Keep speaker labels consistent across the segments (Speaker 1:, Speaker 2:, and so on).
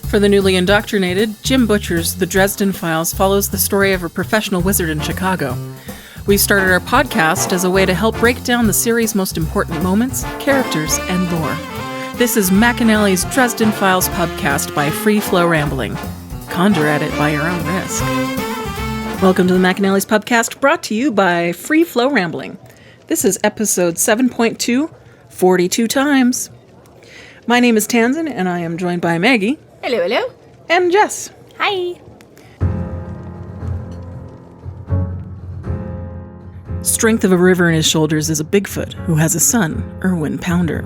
Speaker 1: For the newly indoctrinated, Jim Butcher's The Dresden Files follows the story of a professional wizard in Chicago. We started our podcast as a way to help break down the series' most important moments, characters, and lore. This is McAnally's Dresden Files Pubcast by Free Flow Rambling. Conjure at it by your own risk. Welcome to the McAnally's Pubcast, brought to you by Free Flow Rambling. This is episode 7.2, 42 times. My name is Tansenn, and I am joined by Maggie.
Speaker 2: Hello, hello.
Speaker 1: And Jess.
Speaker 2: Hi.
Speaker 1: Strength of a River in his shoulders is a Bigfoot who has a son, Irwin Pounder.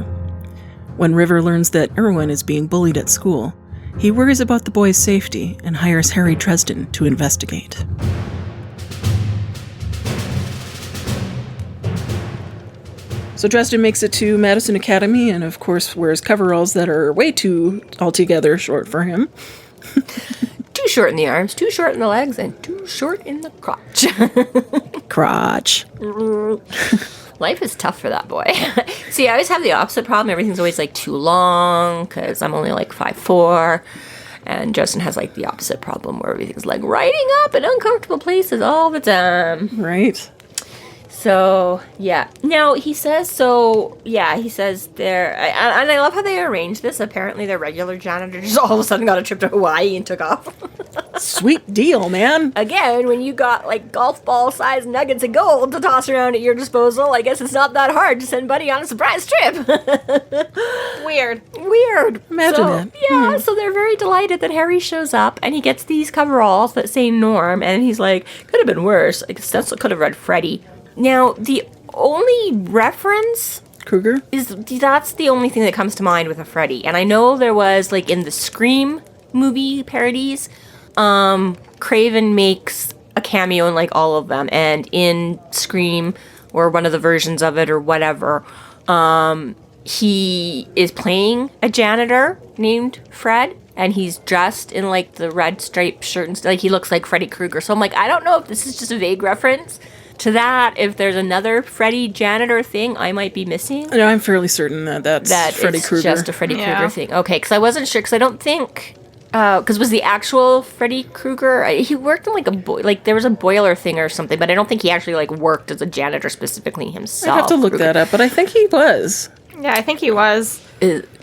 Speaker 1: When River learns that Irwin is being bullied at school, he worries about the boy's safety and hires Harry Dresden to investigate. So Dresden makes it to Madison Academy and, of course, wears coveralls that are way too altogether short for him.
Speaker 2: Too short in the arms, too short in the legs, and too short in the crotch.
Speaker 1: Crotch.
Speaker 2: Life is tough for that boy. See, I always have the opposite problem. Everything's always, too long, because I'm only, 5'4", and Justin has, the opposite problem, where everything's, riding up in uncomfortable places all the time.
Speaker 1: Right.
Speaker 2: So, yeah. Now, he says there, and I love how they arranged this. Apparently, their regular janitor just all of a sudden got a trip to Hawaii and took off.
Speaker 1: Sweet deal, man.
Speaker 2: Again, when you got, golf ball-sized nuggets of gold to toss around at your disposal, I guess it's not that hard to send Buddy on a surprise trip. Weird.
Speaker 1: Imagine it.
Speaker 2: Yeah, so they're very delighted that Harry shows up, and he gets these coveralls that say Norm, and he's like, could have been worse. Stencil could have read Freddy. Now, the only reference
Speaker 1: Krueger?
Speaker 2: That's the only thing that comes to mind with a Freddy. And I know there was, in the Scream movie parodies, Craven makes a cameo in, all of them. And in Scream, or one of the versions of it, or whatever, he is playing a janitor named Fred. And he's dressed in, the red striped shirt and he looks like Freddy Krueger. So I'm I don't know if this is just a vague reference to that. If there's another Freddy janitor thing I might be missing.
Speaker 1: No, I'm fairly certain that's Freddy Krueger.
Speaker 2: It's just a Freddy Krueger thing. Okay, because I wasn't sure, because I don't think, because was the actual Freddy Krueger, he worked in there was a boiler thing or something, but I don't think he actually worked as a janitor specifically himself.
Speaker 1: I'd have to look that up, but I think he was.
Speaker 3: Yeah, I think he was.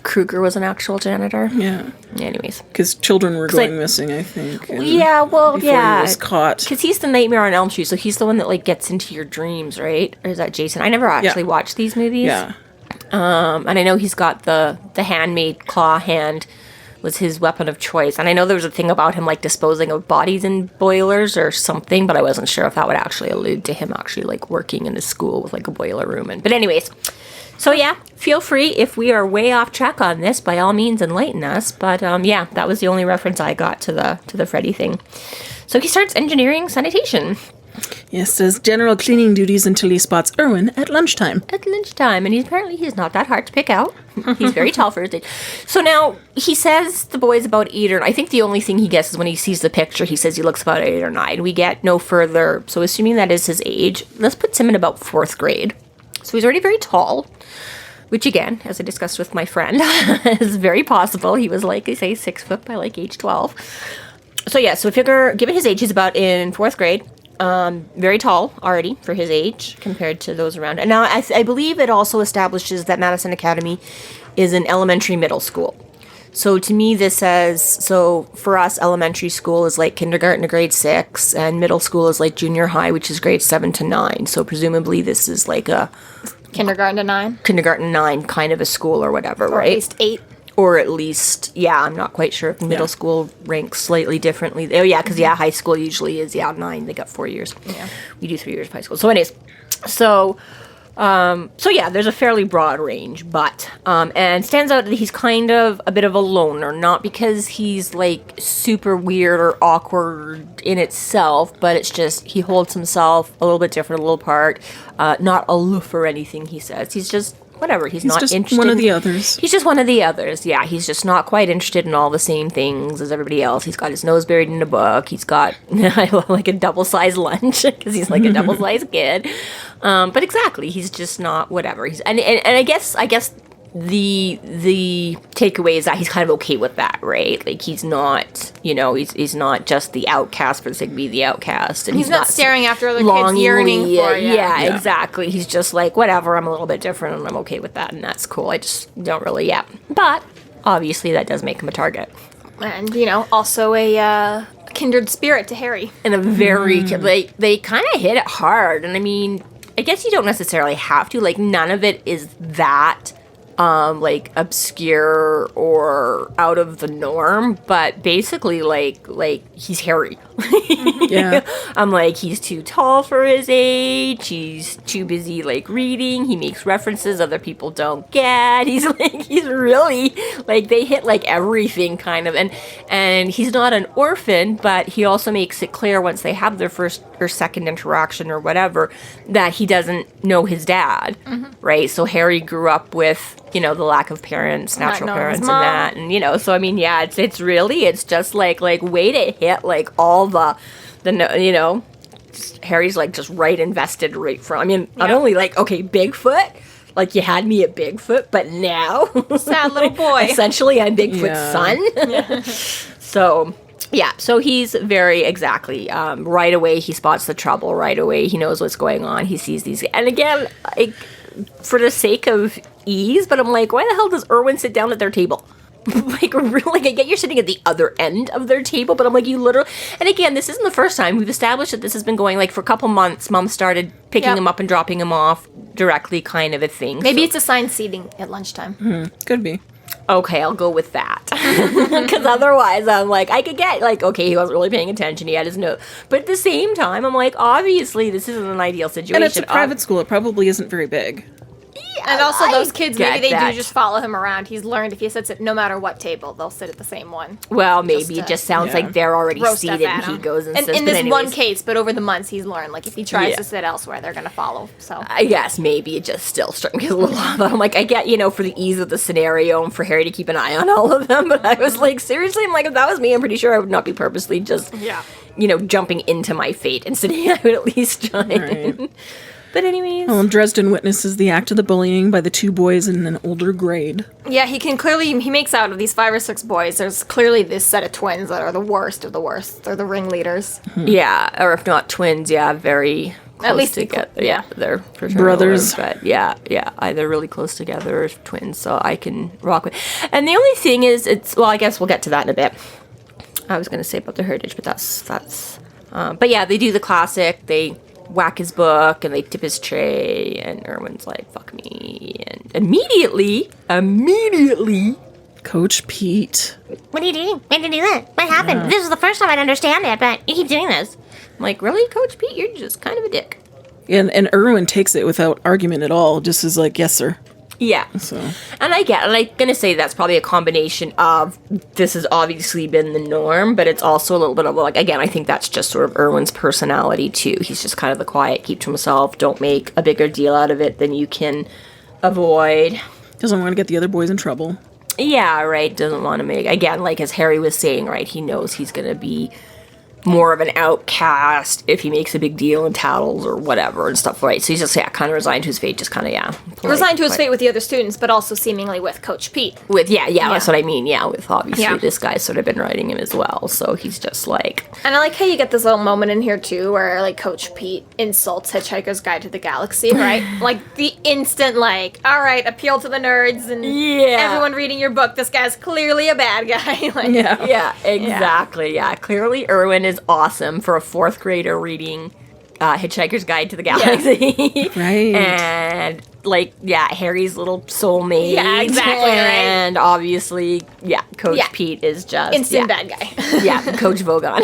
Speaker 2: Krueger was an actual janitor?
Speaker 1: Yeah.
Speaker 2: Anyways.
Speaker 1: Because children were going missing, I think.
Speaker 2: Before he was
Speaker 1: caught.
Speaker 2: Because he's the Nightmare on Elm Street, so he's the one that, gets into your dreams, right? Or is that Jason? I never actually watched these movies.
Speaker 1: Yeah.
Speaker 2: And I know he's got the handmade claw hand was his weapon of choice. And I know there was a thing about him, disposing of bodies in boilers or something, but I wasn't sure if that would actually allude to him actually, working in a school with, a boiler room. But anyways... So yeah, feel free, if we are way off track on this, by all means enlighten us. But that was the only reference I got to the Freddy thing. So he starts engineering sanitation.
Speaker 1: Yes, says general cleaning duties until he spots Irwin at lunchtime.
Speaker 2: And he's not that hard to pick out. He's very tall for his age. So now, he says the boy's about 8 or 9. I think the only thing he guesses when he sees the picture, he says he looks about 8 or 9. We get no further. So assuming that is his age, this puts him in about 4th grade. So he's already very tall, which again, as I discussed with my friend, is very possible. He was 6 foot by age 12. So yeah, so figure, given his age, he's about in 4th grade. Very tall already for his age compared to those around. And now I believe it also establishes that Madison Academy is an elementary middle school. So to me, this says, so for us, elementary school is kindergarten to grade 6, and middle school is junior high, which is grade 7 to 9. So presumably this is a...
Speaker 3: Kindergarten to 9?
Speaker 2: Kindergarten to 9 kind of a school or whatever,
Speaker 3: or
Speaker 2: right?
Speaker 3: At least 8.
Speaker 2: Or at least, I'm not quite sure if middle school ranks slightly differently. Oh, yeah, because, high school usually is, 9. They got 4 years.
Speaker 3: Yeah.
Speaker 2: We do 3 years of high school. So anyways, there's a fairly broad range, but, and stands out that he's kind of a bit of a loner, not because he's, super weird or awkward in itself, but it's just, he holds himself a little bit different, a little apart, not aloof or anything, he says. He's just, whatever, he's not
Speaker 1: just
Speaker 2: interested.
Speaker 1: One of the others.
Speaker 2: He's just one of the others, yeah. He's just not quite interested in all the same things as everybody else. He's got his nose buried in a book. He's got, a double-sized lunch, because he's a double-sized kid. But exactly, he's just not whatever. And I guess the takeaway is that he's kind of okay with that, right? Like, he's not, he's not just the outcast for the sake of being the outcast. And
Speaker 3: he's not staring after other kids yearning for you.
Speaker 2: Yeah, exactly. He's just like, whatever, I'm a little bit different and I'm okay with that, and that's cool. I just don't really, But, obviously, that does make him a target.
Speaker 3: And, also a kindred spirit to Harry.
Speaker 2: And a very, they kind of hit it hard. And I mean, I guess you don't necessarily have to. Like, none of it is that obscure or out of the norm, but basically like he's Harry.
Speaker 1: Yeah.
Speaker 2: I'm like, he's too tall for his age, he's too busy reading, he makes references other people don't get, he's really they hit everything kind of, and he's not an orphan, but he also makes it clear once they have their first or second interaction or whatever that he doesn't know his dad, right? So Harry grew up with the lack of parents, natural parents, and that, and so I mean, it's really just way to hit all the Harry's just right invested right from. I mean, not only Bigfoot, you had me at Bigfoot, but now
Speaker 3: sad little boy.
Speaker 2: Essentially, I'm Bigfoot's son.
Speaker 3: Yeah.
Speaker 2: So he's very exactly right away. He spots the trouble right away. He knows what's going on. He sees these, and again, for the sake of ease, but I'm like, why the hell does Irwin sit down at their table? Really, I get you're sitting at the other end of their table, but I'm like, you literally, and again, this isn't the first time. We've established that this has been going for a couple months. Mom started picking him up and dropping him off directly, kind of a thing.
Speaker 3: Maybe it's assigned seating at lunchtime.
Speaker 1: Could be.
Speaker 2: Okay, I'll go with that. Because otherwise, I'm like, I could get, okay, he wasn't really paying attention. He had his note. But at the same time, I'm like, obviously, this isn't an ideal situation.
Speaker 1: And it's a private school. It probably isn't very big.
Speaker 3: And also those kids, maybe they
Speaker 2: that.
Speaker 3: do just follow him around. He's learned if he sits at no matter what table, they'll sit at the same one.
Speaker 2: Well, maybe it just sounds like they're already seated and he goes and sits.
Speaker 3: In this one case, but over the months he's learned, if he tries to sit elsewhere, they're going to follow. So
Speaker 2: I guess maybe it just still struck me a little odd. But I'm like, I get, for the ease of the scenario and for Harry to keep an eye on all of them. But I was like, seriously? I'm like, if that was me, I'm pretty sure I would not be purposely just, jumping into my fate and sitting. I would at least try.
Speaker 1: Right.
Speaker 2: But anyways.
Speaker 1: Well, Dresden witnesses the act of the bullying by the two boys in an older grade.
Speaker 3: Yeah, he makes out of these 5 or 6 boys, there's clearly this set of twins that are the worst of the worst. They're the ringleaders.
Speaker 2: Yeah, or if not twins, very close
Speaker 3: at least
Speaker 2: together. They're fraternal
Speaker 1: brothers.
Speaker 2: But either really close together or twins, so I can rock with. And the only thing is, I guess we'll get to that in a bit. I was going to say about the heritage, but that's but yeah, they do the classic, they whack his book and they tip his tray and Irwin's like, fuck me, and immediately
Speaker 1: Coach Pete.
Speaker 4: What are you doing? Why did you do that? What happened? This is the first time I'd understand it, but you keep doing this.
Speaker 2: I'm like, really, Coach Pete? You're just kind of a dick.
Speaker 1: And Irwin takes it without argument at all, just as yes, sir.
Speaker 2: Yeah.
Speaker 1: So.
Speaker 2: And I'm going to say that's probably a combination of this has obviously been the norm, but it's also a little bit of again, I think that's just sort of Irwin's personality too. He's just kind of the quiet, keep to himself, don't make a bigger deal out of it than you can avoid.
Speaker 1: Doesn't want to get the other boys in trouble.
Speaker 2: Yeah, right. Doesn't want to make, again, as Harry was saying, right, he knows he's going to be more of an outcast if he makes a big deal and tattles or whatever and stuff, right? So he's just, kind of resigned to his fate, just kind of,
Speaker 3: resigned to his fate with the other students, but also seemingly with Coach Pete.
Speaker 2: With, that's what I mean, with obviously this guy's sort of been writing him as well, so he's just
Speaker 3: And I like how you get this little moment in here, too, where, Coach Pete insults Hitchhiker's Guide to the Galaxy, right? The instant, all right, appeal to the nerds and everyone reading your book, this guy's clearly a bad guy.
Speaker 2: Yeah, exactly, clearly Irwin is awesome for a 4th grader reading Hitchhiker's Guide to the Galaxy.
Speaker 1: Right.
Speaker 2: And, Harry's little soulmate.
Speaker 3: Yeah, exactly,
Speaker 2: and obviously, Coach Pete is just...
Speaker 3: instant bad guy.
Speaker 2: Coach Vogon.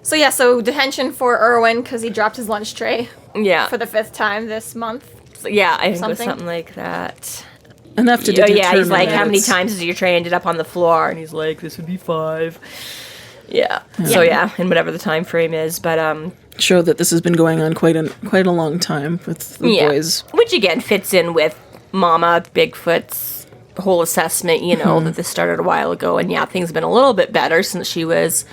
Speaker 3: So detention for Irwin because he dropped his lunch tray for the 5th time this month.
Speaker 2: So, I think it was something like that.
Speaker 1: Enough to determine.
Speaker 2: Yeah, he's like, how many times has your tray ended up on the floor? And he's like, this would be 5. Yeah. So and whatever the time frame is, but
Speaker 1: show that this has been going on quite a long time with the boys.
Speaker 2: Which again fits in with Mama Bigfoot's whole assessment, that this started a while ago, and things have been a little bit better since she was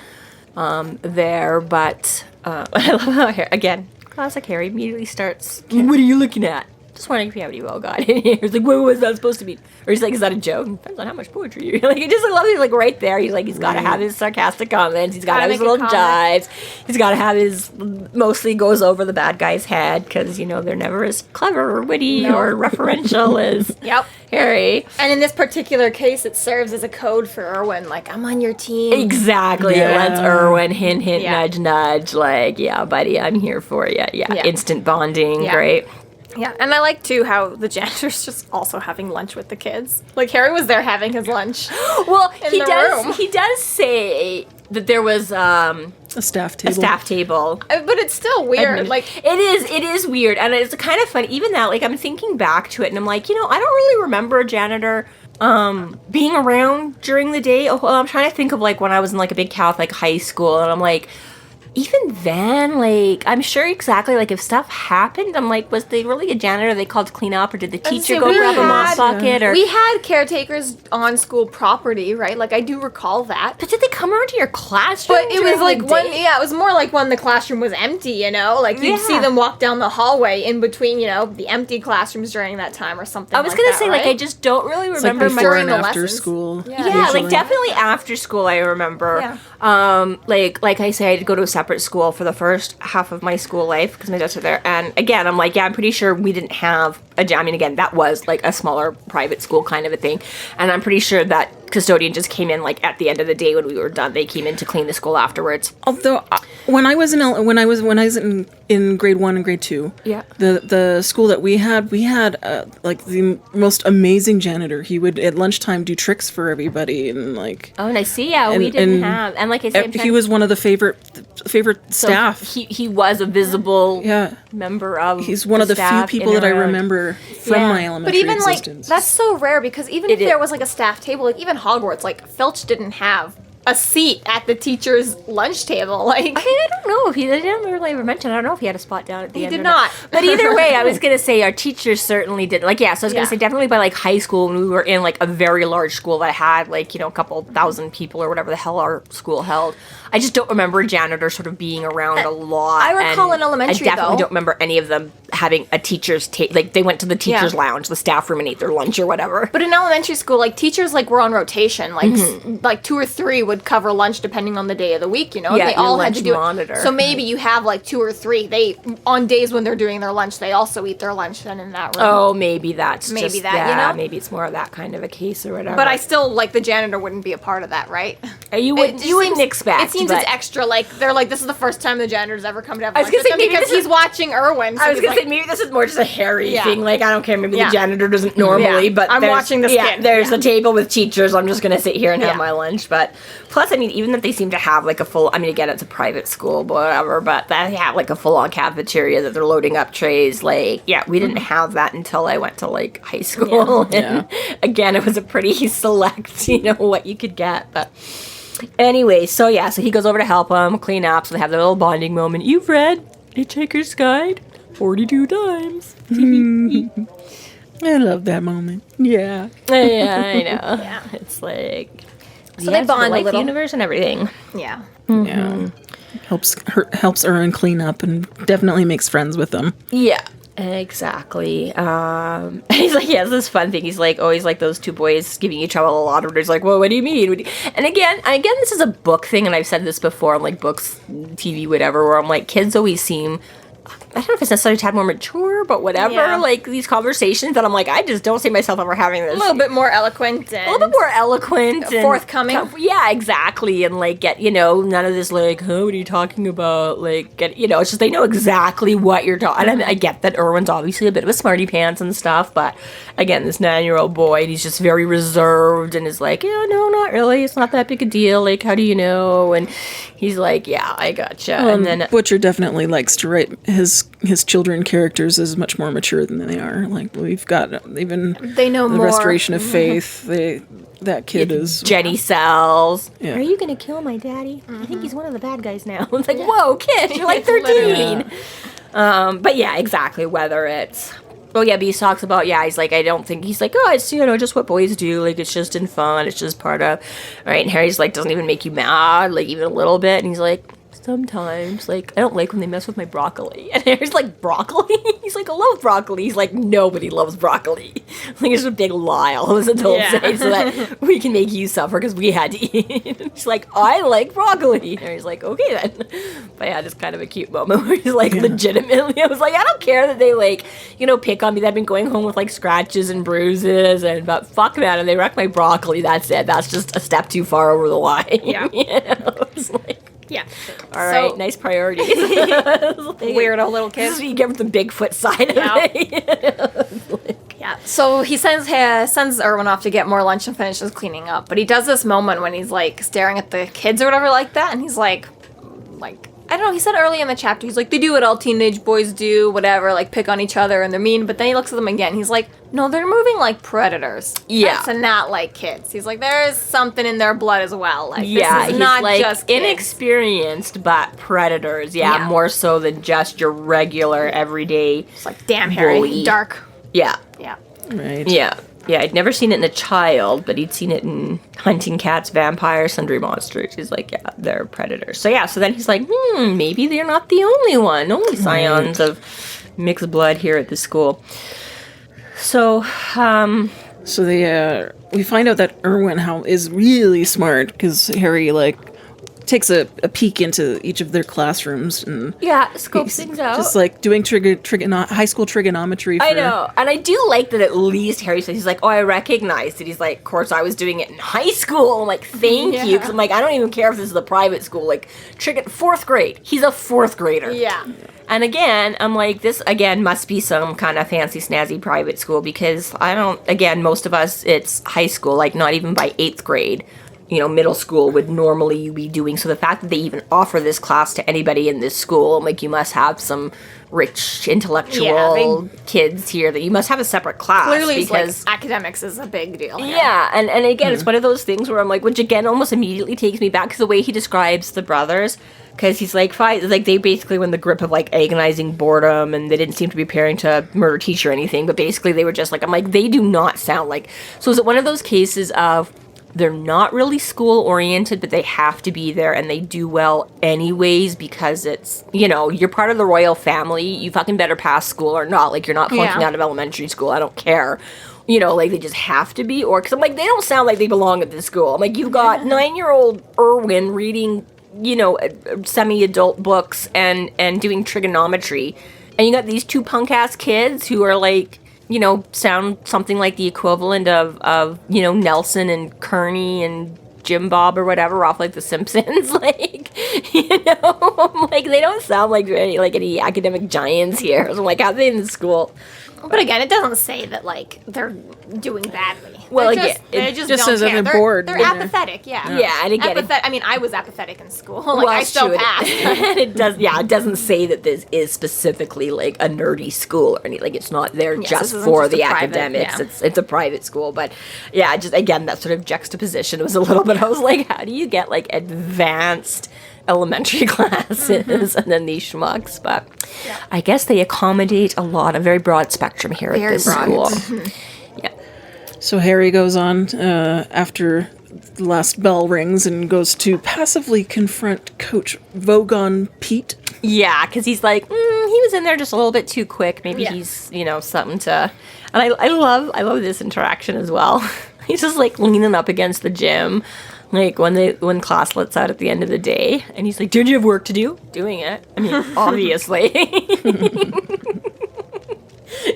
Speaker 2: there, but I love how again, classic Harry immediately starts, what are you looking at? just wondering if you have any well got in here. He's like, what was that supposed to be? Or he's like, is that a joke? Depends on how much poetry you like. He just loves it, like right there. He's like, he's got to have his sarcastic comments. He's got to have his little jives. He's got to have his mostly goes over the bad guy's head because they're never as clever or witty or referential as Harry.
Speaker 3: And in this particular case, it serves as a code for Irwin. Like, I'm on your team.
Speaker 2: Exactly. Yeah. It lets Irwin hint, nudge, nudge. Like, yeah, buddy, I'm here for you. Yeah. Instant bonding. Yeah. Great.
Speaker 3: Yeah, and I like, too, how the janitor's just also having lunch with the kids. Like, Harry was there having his lunch.
Speaker 2: Well, he does say that there was a
Speaker 1: staff table.
Speaker 3: But it's still weird. Like,
Speaker 2: it is weird, and it's kind of fun. Even that, like, I'm thinking back to it, and I'm like, I don't really remember a janitor being around during the day. Well, I'm trying to think of, like, when I was in, like, a big Catholic high school, and I'm like, even then, like, I'm sure exactly, like, if stuff happened, I'm like, was they really a janitor they called to clean up, or did the teacher go grab a mop bucket? Or
Speaker 3: we had caretakers on school property, right? Like, I do recall that.
Speaker 2: But did they come around to your classroom?
Speaker 3: But it was like it was more like when the classroom was empty, Like, you'd see them walk down the hallway in between, the empty classms during that time or something.
Speaker 2: I was gonna say, like, I just don't really remember
Speaker 1: like before and
Speaker 3: the
Speaker 1: after
Speaker 3: lessons.
Speaker 1: School.
Speaker 2: Yeah, like, definitely after school, I remember.
Speaker 3: Yeah.
Speaker 2: Like I say, I had to go to a separate school for the first half of my school life because my dad's were there. And again, I'm like, I'm pretty sure we didn't have again, that was like a smaller private school kind of a thing. And I'm pretty sure that custodian just came in like at the end of the day when we were done. They came in to clean the school afterwards.
Speaker 1: Although when I was in grade 1 and grade 2, the school that we had like the most amazing janitor. He would at lunchtime do tricks for everybody and like.
Speaker 2: Oh, and I see. Yeah, we didn't have. And like I said,
Speaker 1: he was one of the favorite staff.
Speaker 2: He was a visible member of.
Speaker 1: He's one of the few people that I remember from my elementary existence.
Speaker 3: Like, that's so rare because even if there was like a staff table, like even Hogwarts, like Filch didn't have a seat at the teacher's lunch table. Like,
Speaker 2: I don't know if he didn't really ever mention. I don't know if he had a spot down at the end.
Speaker 3: He did not.
Speaker 2: But either way, I was gonna say our teachers certainly did. Like, so I was gonna say definitely by like high school when we were in like a very large school that had like a couple thousand people or whatever the hell our school held. I just don't remember a janitor sort of being around a lot.
Speaker 3: I recall in elementary,
Speaker 2: I definitely don't remember any of them having a teacher's like they went to the teacher's lounge, the staff room, and ate their lunch or whatever.
Speaker 3: But in elementary school, like teachers like were on rotation. Like like 2 or 3 would cover lunch depending on the day of the week.
Speaker 2: Yeah,
Speaker 3: they all had to do
Speaker 2: monitor.
Speaker 3: it. So maybe you have like 2 or 3. They on days when they're doing their lunch, they also eat their lunch then in that room.
Speaker 2: Oh, maybe that's
Speaker 3: maybe
Speaker 2: just,
Speaker 3: that.
Speaker 2: Maybe it's more of that kind of a case or whatever.
Speaker 3: But I still like the janitor wouldn't be a part of that, right?
Speaker 2: You wouldn't expect.
Speaker 3: It seems it's extra. Like they're like, this is the first time the janitor's ever come to have lunch
Speaker 2: with them
Speaker 3: because he's watching Irwin. So
Speaker 2: I was gonna say maybe this is more just a Harry thing. Like I don't care. Maybe the janitor doesn't
Speaker 3: normally,
Speaker 2: but
Speaker 3: I'm watching this kid.
Speaker 2: There's a table with teachers. I'm just gonna sit here and have my lunch. But plus, I mean, even that they seem to have like a full. I mean, again, it's a private school, whatever. But they have like a full-on cafeteria that they're loading up trays. Like, we didn't have that until I went to like high school. And again, it was a pretty select, what you could get, but. Anyway, so he goes over to help them clean up, so they have their little bonding moment. You've read Hitchhiker's Guide 42 times.
Speaker 1: I love that moment. Yeah.
Speaker 2: Yeah, I know. Yeah. It's like...
Speaker 3: So they bond a little.
Speaker 2: The universe and everything.
Speaker 3: Yeah.
Speaker 2: Mm-hmm.
Speaker 1: Yeah. Helps Irwin clean up and definitely makes friends with them.
Speaker 2: Yeah. Exactly. He's like, he has this fun thing. He's like, always like those two boys giving each other a lot of words. Like, well, what do you mean? And again, this is a book thing, and I've said this before on like books, TV, whatever, where I'm like, kids always seem, I don't know if it's necessarily a tad more mature, but whatever. Yeah. Like these conversations that I'm like, I just don't see myself ever having this.
Speaker 3: A little bit more eloquent. And
Speaker 2: a little bit more eloquent.
Speaker 3: Forthcoming.
Speaker 2: Yeah, exactly. And like get, none of this like, what are you talking about? Like, get, it's just they know exactly what you're talking. And I get that Irwin's obviously a bit of a smarty pants and stuff, but again, this 9-year-old boy, he's just very reserved and is like, no, not really. It's not that big a deal. Like, how do you know? And he's like, yeah, I gotcha. And then
Speaker 1: Butcher definitely likes to write his children characters as much more mature than they are. Like we've got even
Speaker 3: they know
Speaker 1: the
Speaker 3: more.
Speaker 1: Restoration of Faith. That kid is
Speaker 2: Jenny Sells.
Speaker 1: Yeah.
Speaker 2: Are you gonna kill my daddy? I think he's one of the bad guys now. It's like, whoa, kid, you're like 13. But yeah, exactly. Whether it's but he talks about he's like, I don't think he's like, oh, it's just what boys do. Like it's just in fun. It's just part of right. And Harry's like, doesn't even make you mad, like even a little bit. And he's like, sometimes, like, I don't like when they mess with my broccoli. And Harry's like, broccoli? He's like, I love broccoli. He's like, nobody loves broccoli. Like, it's a big lie all of us adults say so that we can make you suffer because we had to eat. She's like, I like broccoli. And Harry's like, okay then. But yeah, just kind of a cute moment where he's like, legitimately, I was like, I don't care that they, like, you know, pick on me. That I've been going home with, like, scratches and bruises, but fuck man, and they wreck my broccoli. That's it. That's just a step too far over the line.
Speaker 3: Yeah.
Speaker 2: You know? It's like,
Speaker 3: Yeah.
Speaker 2: all right, nice priorities.
Speaker 3: Weirdo little
Speaker 2: This is
Speaker 3: kid.
Speaker 2: what you get from the Bigfoot side of it.
Speaker 3: Yeah. So he sends Irwin off to get more lunch and finishes cleaning up. But he does this moment when he's like staring at the kids or whatever like that, and he's like I don't know, he said early in the chapter, he's like, they do what all teenage boys do, whatever, like pick on each other and they're mean, but then he looks at them again, he's like, no, they're moving like predators.
Speaker 2: Yeah.
Speaker 3: And not like kids. He's like, there is something in their blood as well. Like,
Speaker 2: Yeah,
Speaker 3: this is
Speaker 2: he's
Speaker 3: not
Speaker 2: like
Speaker 3: just kids.
Speaker 2: inexperienced, but predators. Yeah,
Speaker 3: Yeah.
Speaker 2: more so than just your regular, everyday.
Speaker 3: It's like, damn, Harry,
Speaker 2: bully.
Speaker 3: dark.
Speaker 2: Yeah,
Speaker 3: Yeah.
Speaker 1: Right.
Speaker 2: yeah. Yeah, I'd never seen it in a child, but he'd seen it in hunting cats, vampires, sundry monsters. He's like, yeah, they're predators. So yeah, so then he's like, maybe they're not the only one. Only scions of mixed blood here at the school. So,
Speaker 1: So we find out that Irwin is really smart because Harry like takes a peek into each of their classrooms and
Speaker 2: yeah, scopes
Speaker 1: he's
Speaker 2: things out.
Speaker 1: just like doing high school trigonometry.
Speaker 2: I know, and I do like that at least Harry says, he's like, oh, I recognized it. He's like, of course, I was doing it in high school. I'm like, thank you. Because I'm like, I don't even care if this is a private school. Like, fourth grade. He's a fourth grader.
Speaker 3: Yeah.
Speaker 2: And again, I'm like, this, again, must be some kind of fancy, snazzy private school because most of us, it's high school, like not even by 8th grade. You know, middle school would normally be doing. So the fact that they even offer this class to anybody in this school, like you must have some rich intellectual kids here that you must have a separate class.
Speaker 3: Clearly,
Speaker 2: because
Speaker 3: it's like, academics is a big deal.
Speaker 2: yeah, and again, it's one of those things where I'm like, which again almost immediately takes me back to the way he describes the brothers. Because he's like, they basically were in the grip of like agonizing boredom and they didn't seem to be preparing to murder teach or anything. But basically they were just like, I'm like, they do not sound like. So is it one of those cases of they're not really school oriented, but they have to be there and they do well anyways because it's, you know, you're part of the royal family. You fucking better pass school or not. Like, you're not flunking out of elementary school. I don't care. You know, like, they just have to be. Or, because I'm like, they don't sound like they belong at this school. I'm like, you've got 9-year-old Irwin reading, you know, semi-adult books and doing trigonometry. And you got these two punk-ass kids who are like, you know, sound something like the equivalent of you know, Nelson and Kearney and Jim Bob or whatever off like The Simpsons. Like, you know, like they don't sound like any academic giants here. So I'm like, how are they in the school?
Speaker 3: But again, it doesn't say that, like, they're doing badly.
Speaker 2: Well,
Speaker 3: They're
Speaker 2: again,
Speaker 3: they
Speaker 2: it
Speaker 3: just
Speaker 1: just
Speaker 3: don't
Speaker 1: says that
Speaker 3: care.
Speaker 1: they're bored
Speaker 3: They're
Speaker 1: when they're-
Speaker 3: apathetic, yeah.
Speaker 2: Yeah, and again,
Speaker 3: I mean, I was apathetic in school. Like, I
Speaker 2: it's
Speaker 3: still
Speaker 2: true.
Speaker 3: passed.
Speaker 2: And it doesn't say that this is specifically like a nerdy school or anything. Like, it's not there
Speaker 3: Yes,
Speaker 2: just
Speaker 3: this isn't
Speaker 2: for
Speaker 3: just
Speaker 2: the
Speaker 3: a private,
Speaker 2: academics.
Speaker 3: yeah.
Speaker 2: It's a private school. But yeah, just again, that sort of juxtaposition was a little bit, I was like, how do you get like advanced elementary classes and then these schmucks? But I guess they accommodate a very broad spectrum here at this school. Yeah.
Speaker 1: So Harry goes on after the last bell rings and goes to passively confront Coach Vogon Pete.
Speaker 2: Yeah, because he's like, he was in there just a little bit too quick. Maybe he's, you know, something to. And I love this interaction as well. He's just like leaning up against the gym, like when class lets out at the end of the day, and he's like, "Did you have work to do?" Doing it. I mean, obviously.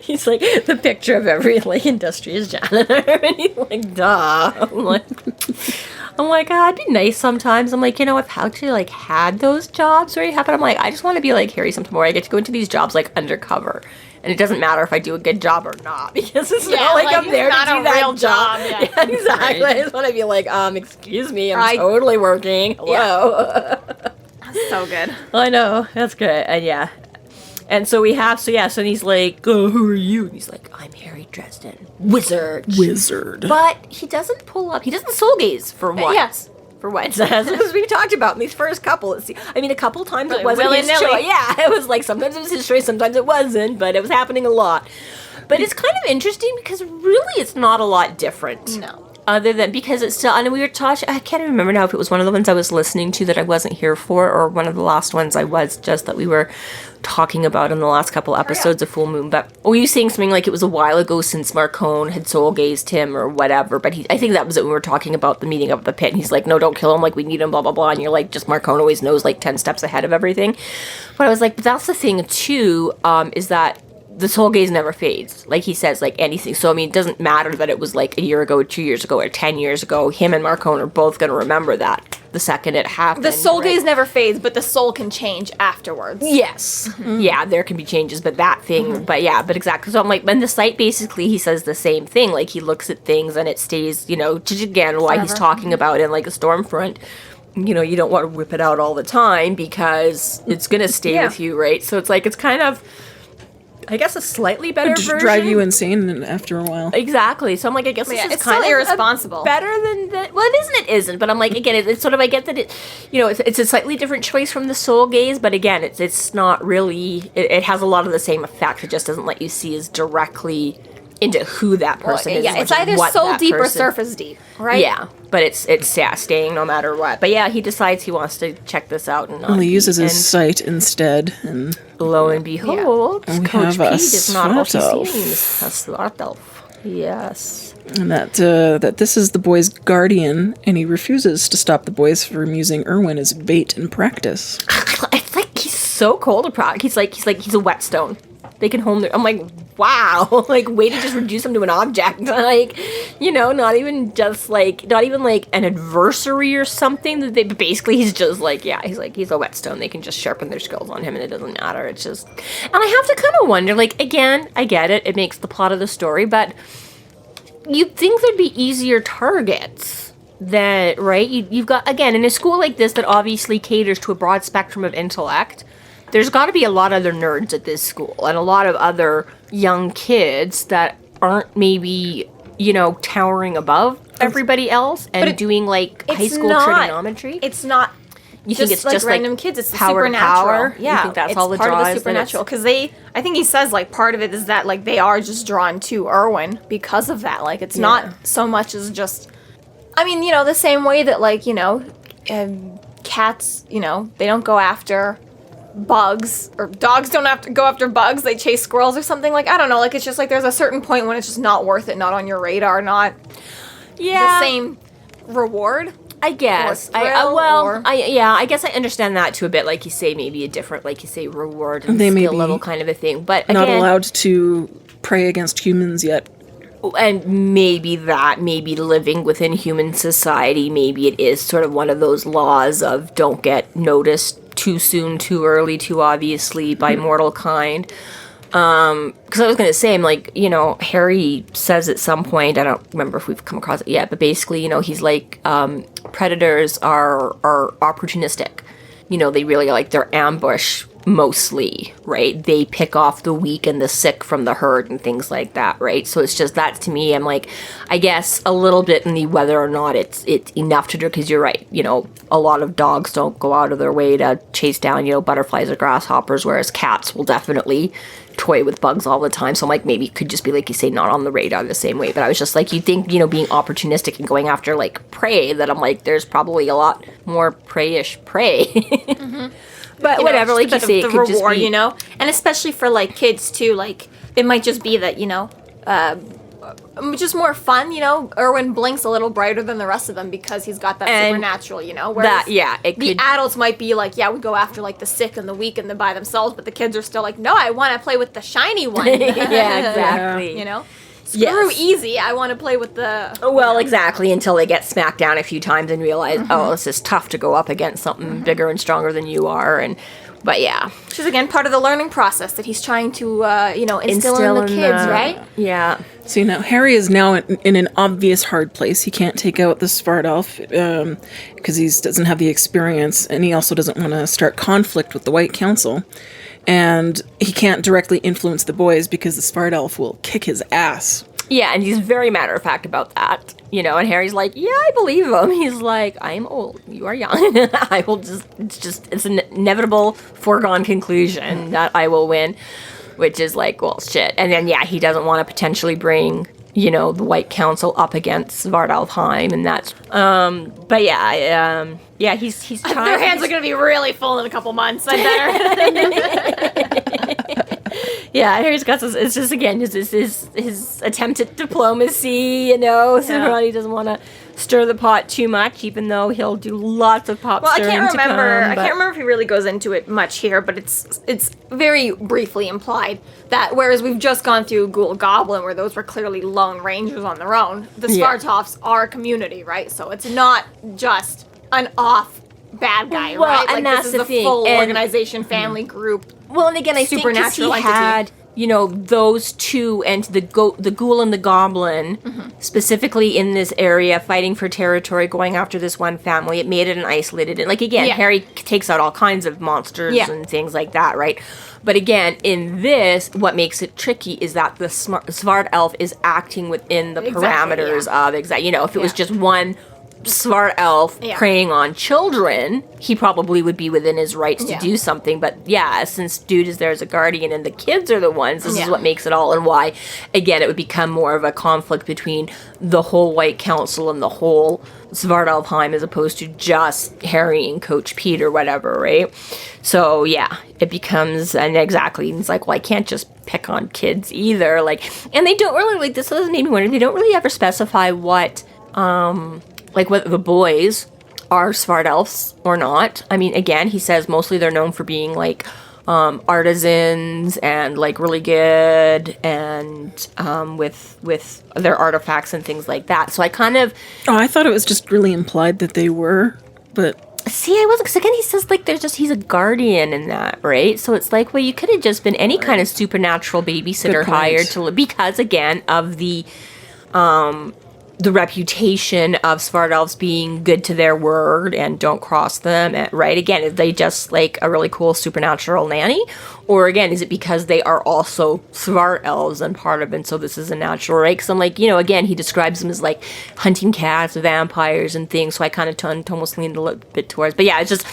Speaker 2: He's like the picture of every like industrious janitor, and he's like, "Duh." I'm like, it'd be nice sometimes. I'm like, you know, I've actually like had those jobs where you happen. I'm like, I just want to be like Harry sometime where I get to go into these jobs like undercover, and it doesn't matter if I do a good job or not because it's not like I'm
Speaker 3: it's
Speaker 2: there to
Speaker 3: not
Speaker 2: do
Speaker 3: a
Speaker 2: that
Speaker 3: real
Speaker 2: job.
Speaker 3: Yeah.
Speaker 2: Yeah, exactly. I just want to be like, excuse me, I'm totally working. Hello.
Speaker 3: So good.
Speaker 2: I know, that's good. And yeah. And so we have, so he's like, oh, who are you? And he's like, I'm Harry Dresden. Wizard. But he doesn't pull up, he doesn't soul gaze for once.
Speaker 3: Yes.
Speaker 2: For once. As we talked about in these first couple. I mean, a couple times it wasn't his
Speaker 3: willy-nilly.
Speaker 2: choice. Yeah, it was like, sometimes it was his choice, sometimes it wasn't, but it was happening a lot. But it's kind of interesting because really it's not a lot different.
Speaker 3: No.
Speaker 2: other than, because it's still, and we were talking, I can't even remember now if it was one of the ones I was listening to that I wasn't here for, or one of the last ones I was, just that we were talking about in the last couple episodes of Full Moon. But were you saying something like it was a while ago since Marcone had soul gazed him or whatever? But I think that was it when we were talking about the meeting up at the pit, and he's like, no, don't kill him, like, we need him, blah, blah, blah. And you're like, just Marcone always knows, like, 10 steps ahead of everything. But I was like, but that's the thing, too, is that the soul gaze never fades. Like he says, like anything. So, I mean, it doesn't matter that it was like a year ago, 2 years ago, or 10 years ago. Him and Marcone are both going to remember that the second it happened.
Speaker 3: The soul gaze never fades, but the soul can change afterwards.
Speaker 2: Yes. Mm-hmm. Yeah, there can be changes, but that thing, but exactly. So I'm like, and the site basically, he says the same thing. Like he looks at things and it stays, you know, which again, why he's talking about in like a Stormfront. You know, you don't want to whip it out all the time because it's going to stay with you, right? So it's like, it's kind of, I guess, a slightly better version.
Speaker 1: Drive you insane after a while.
Speaker 2: Exactly. So I'm like, I guess this is
Speaker 3: it's
Speaker 2: kind
Speaker 3: still
Speaker 2: of
Speaker 3: irresponsible.
Speaker 2: Better than that. Well, it isn't. But I'm like, again, it's sort of, I get that it, you know, it's a slightly different choice from the soul gaze. But again, it's not really, it has a lot of the same effect. It just doesn't let you see as directly into who that person is.
Speaker 3: Yeah, it's either soul deep or surface deep, right?
Speaker 2: Yeah, but it's staying no matter what. But yeah, he decides he wants to check this out and
Speaker 1: he uses his sight instead, and
Speaker 2: lo and behold, Coach Pete is not what he
Speaker 1: elf.
Speaker 2: seems. A smart elf. Yes.
Speaker 1: And that this is the boy's guardian, and he refuses to stop the boys from using Irwin as bait in practice.
Speaker 2: It's like he's so cold to practice. He's a whetstone. They can hold their, I'm like, wow, like, way to just reduce them to an object. Like, you know, not even like an adversary or something. That they basically, he's just like, yeah, he's a whetstone. They can just sharpen their skills on him and it doesn't matter. It's just, and I have to kind of wonder, like, again, I get it. It makes the plot of the story, but you'd think there'd be easier targets. That, right? You've got, again, in a school like this that obviously caters to a broad spectrum of intellect, there's got to be a lot of other nerds at this school and a lot of other young kids that aren't maybe, you know, towering above everybody else and doing like high school trigonometry.
Speaker 3: It's not.
Speaker 2: You think it's just
Speaker 3: random
Speaker 2: like
Speaker 3: kids? It's the
Speaker 2: power
Speaker 3: supernatural.
Speaker 2: To power?
Speaker 3: Yeah,
Speaker 2: you think that's
Speaker 3: it's
Speaker 2: all the
Speaker 3: part
Speaker 2: draws
Speaker 3: of the supernatural because I think he says like part of it is that like they are just drawn to Irwin because of that. Like it's not so much as just. I mean, you know, the same way that like you know, cats, you know, they don't go after bugs, or dogs don't have to go after bugs, they chase squirrels or something. Like I don't know, like it's just like there's a certain point when it's just not worth it, not on your radar, not the same reward,
Speaker 2: I guess. I guess I understand that too a bit, like you say, maybe a different, like you say, reward and
Speaker 1: they
Speaker 2: skill level kind of a thing, but
Speaker 1: not
Speaker 2: again,
Speaker 1: allowed to prey against humans yet.
Speaker 2: And maybe living within human society, maybe it is sort of one of those laws of don't get noticed too soon, too early, too obviously by mortal kind. Because I was going to say, I'm like, you know, Harry says at some point, I don't remember if we've come across it yet, but basically, you know, he's like, predators are opportunistic. You know, they really like their ambush mostly, right? They pick off the weak and the sick from the herd and things like that, right? So it's just that to me, I'm like, I guess a little bit in the whether or not it's enough to do, because you're right, you know, a lot of dogs don't go out of their way to chase down, you know, butterflies or grasshoppers, whereas cats will definitely toy with bugs all the time. So I'm like, maybe it could just be, like you say, not on the radar the same way. But I was just like, you think, you know, being opportunistic and going after like prey, that I'm like, there's probably a lot more prey-ish prey. Mm-hmm. But whatever, like you say, it could just be,
Speaker 3: you know, and especially for like kids too. Like it might just be that, you know, just more fun. You know, Irwin blinks a little brighter than the rest of them because he's got that supernatural. You know, whereas the adults might be like, yeah, we go after like the sick and the weak and they're by themselves, but the kids are still like, no, I want to play with the shiny one.
Speaker 2: Yeah, exactly.
Speaker 3: You know. Screw easy, I want to play with the...
Speaker 2: Well, exactly, until they get smacked down a few times and realize, oh, this is tough to go up against something bigger and stronger than you are, but yeah.
Speaker 3: Which is, again, part of the learning process that he's trying to, you know, instill in the kids, right?
Speaker 2: Yeah.
Speaker 1: See, now, Harry is now in an obvious hard place. He can't take out the Svartalf because he doesn't have the experience, and he also doesn't want to start conflict with the White Council. And he can't directly influence the boys because the Svartalf will kick his ass.
Speaker 2: Yeah, and he's very matter-of-fact about that. You know, and Harry's like, yeah, I believe him. He's like, I'm old. You are young. I will it's an inevitable foregone conclusion that I will win. Which is like, well, shit. And then, yeah, he doesn't want to potentially bring you know, the White Council up against Svartalfheim, and that's, but yeah, he's trying.
Speaker 3: Their hands are going to be really full in a couple months, I better.
Speaker 2: Yeah, Harry's got this, it's just, again, his attempt at diplomacy, you know, so he doesn't want to stir the pot too much, even though he'll do lots of pot stirring.
Speaker 3: I can't remember if he really goes into it much here, but it's very briefly implied that whereas we've just gone through Ghoul Goblin, where those were clearly lone rangers on their own, the Svartalfs are a community, right? So it's not just an off bad guy, right?
Speaker 2: And
Speaker 3: like,
Speaker 2: that's
Speaker 3: this is
Speaker 2: the thing.
Speaker 3: Full organization, family group.
Speaker 2: Well, and again, I think he had, you know, those two and the ghoul and the goblin, specifically in this area, fighting for territory, going after this one family. It made it an isolated. Like, again, Harry takes out all kinds of monsters and things like that, right? But again, in this, what makes it tricky is that the Svart Elf is acting within the parameters of, you know, if it was just one Svart Elf preying on children, he probably would be within his rights to do something. But since dude is there as a guardian and the kids are the ones, this is what makes it all, and why, again, it would become more of a conflict between the whole White Council and the whole Svartalfheim as opposed to just Harry and Coach Pete or whatever, right? So, it becomes, and exactly, it's like, well, I can't just pick on kids either. Like, and they don't really, like, this doesn't make me wonder, they don't really ever specify what, like, whether the boys are Svart Elves or not. I mean, again, he says mostly they're known for being, like, artisans and, like, really good and with their artifacts and things like that. So I kind of...
Speaker 1: Oh, I thought it was just really implied that they were, but...
Speaker 2: See, I wasn't... Because, again, he says, like, he's a guardian in that, right? So it's like, well, you could have just been any kind of supernatural babysitter hired to... Because, again, of the reputation of Svart Elves being good to their word and don't cross them, right? Again, is they just like a really cool supernatural nanny? Or again, is it because they are also Svart Elves and part of it, and so this is a natural, right? Because I'm like, you know, again, he describes them as like hunting cats, vampires, and things, so I kind of almost leaned a little bit towards, but it's just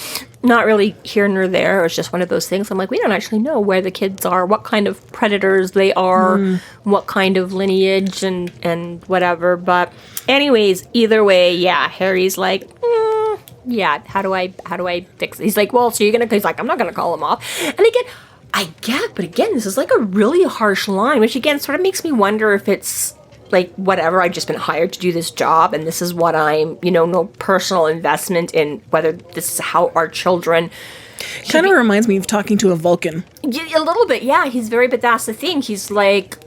Speaker 2: not really here nor there. It's just one of those things. I'm like, we don't actually know where the kids are, what kind of predators they are, what kind of lineage and whatever. But anyways, either way, Harry's like, how do I fix it? He's like, well, so you're gonna, he's like, I'm not gonna call him off. And again, I get, but again, this is like a really harsh line, which again sort of makes me wonder if it's like, whatever, I've just been hired to do this job, and this is what I'm, you know, no personal investment in whether this is how our children...
Speaker 1: Kind of reminds me of talking to a Vulcan.
Speaker 2: A little bit, he's very, but that's the thing, he's like,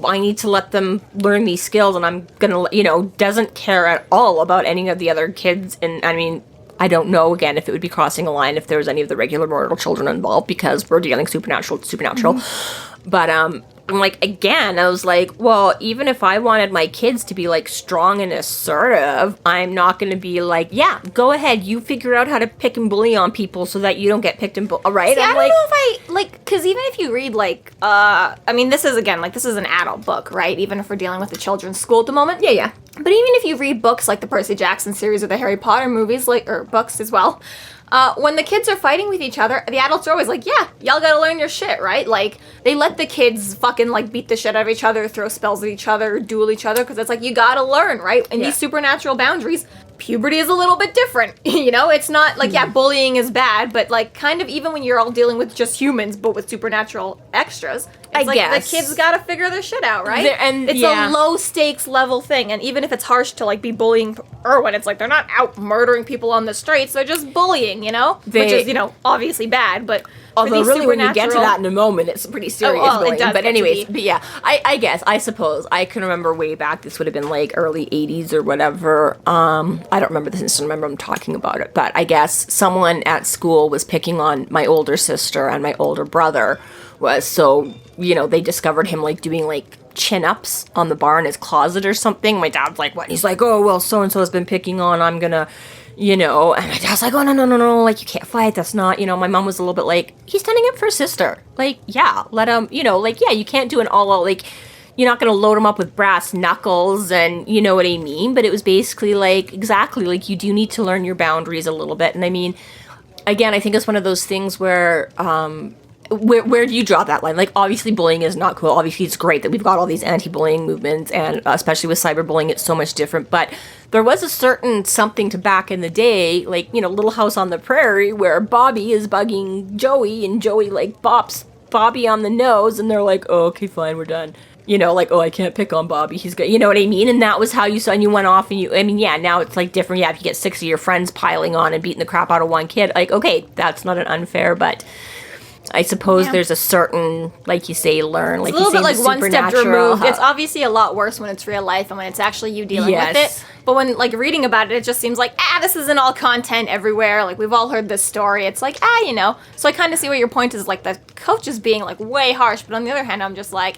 Speaker 2: I need to let them learn these skills, and I'm gonna, you know, doesn't care at all about any of the other kids, and I mean, I don't know, again, if it would be crossing a line if there was any of the regular mortal children involved, because we're dealing supernatural. But, I'm like, again, I was like, well, even if I wanted my kids to be, like, strong and assertive, I'm not going to be like, go ahead, you figure out how to pick and bully on people so that you don't get picked and bullied, right?
Speaker 3: See, I don't know if I, like, because even if you read, like, I mean, this is, again, like, this is an adult book, right? Even if we're dealing with a children's school at the moment.
Speaker 2: Yeah.
Speaker 3: But even if you read books like the Percy Jackson series or the Harry Potter movies, like, or books as well, when the kids are fighting with each other, the adults are always like, y'all gotta learn your shit, right? Like, they let the kids fucking, like, beat the shit out of each other, throw spells at each other, duel each other, because it's like, you gotta learn, right? And these supernatural boundaries, puberty is a little bit different, you know? It's not, like, bullying is bad, but, like, kind of even when you're all dealing with just humans, but with supernatural extras, it's I guess the kids gotta figure their shit out, right? It's a low stakes level thing, and even if it's harsh to like be bullying Irwin, it's like they're not out murdering people on the streets; they're just bullying, you know, which is, you know, obviously bad. But
Speaker 2: although really, when you get to that in a moment, it's pretty serious bullying. But anyways, I suppose I can remember way back. This would have been like early '80s or whatever. I don't remember this. I just remember them talking about it. But I guess someone at school was picking on my older sister and my older brother. So, you know, they discovered him, like, doing, like, chin-ups on the bar in his closet or something. My dad's like, what? And he's like, oh, well, so-and-so has been picking on, I'm gonna, you know. And my dad's like, oh, no, like, you can't fight, that's not, you know. My mom was a little bit like, he's standing up for his sister. Like, let him, you know, like, you can't do an all-out, like, you're not gonna load him up with brass knuckles and, you know what I mean? But it was basically, like, exactly, like, you do need to learn your boundaries a little bit. And I mean, again, I think it's one of those things where, where do you draw that line? Like, obviously bullying is not cool. Obviously it's great that we've got all these anti-bullying movements, and especially with cyberbullying, it's so much different. But there was a certain something to back in the day, like, you know, Little House on the Prairie, where Bobby is bugging Joey, and Joey, like, bops Bobby on the nose, and they're like, oh, okay, fine, we're done. You know, like, oh, I can't pick on Bobby. He's good. You know what I mean? And that was how you saw, and you went off, and now it's, like, different. Yeah, if you get 6 of your friends piling on and beating the crap out of one kid, like, okay, that's not an unfair, but I suppose there's a certain, like you say, learn. Like,
Speaker 3: it's a little bit like one step removed. It's
Speaker 2: obviously
Speaker 3: obviously a lot worse when it's real life and when it's actually you dealing with it. But when, like, reading about it, it just seems like, this isn't all content everywhere. Like, we've all heard this story. It's like, you know. So I kind of see what your point is. Like, the coach is being, like, way harsh. But on the other hand, I'm just like,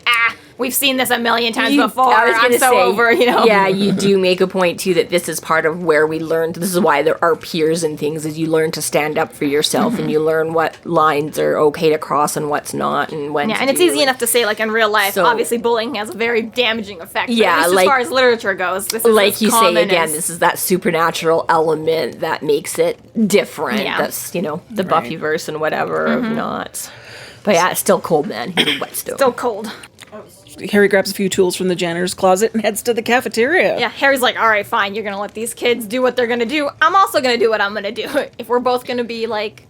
Speaker 3: we've seen this a million times before. I'm so over, you know.
Speaker 2: Yeah, you do make a point, too, that this is part of where we learned. This is why there are peers and things, is you learn to stand up for yourself, and you learn what lines are okay to cross and what's not, and when
Speaker 3: and it's easy enough to say, like, in real life, obviously bullying has a very damaging effect. But at least as far as literature goes, this is
Speaker 2: like you say, again, this is that supernatural element that makes it different. That's, you know, the Buffyverse and whatever of not. But yeah, it's still cold, man. He's a whetstone.
Speaker 3: Still cold.
Speaker 1: Harry grabs a few tools from the janitor's closet and heads to the cafeteria.
Speaker 3: Yeah, Harry's like, all right, fine, you're going to let these kids do what they're going to do. I'm also going to do what I'm going to do. If we're both going to be, like,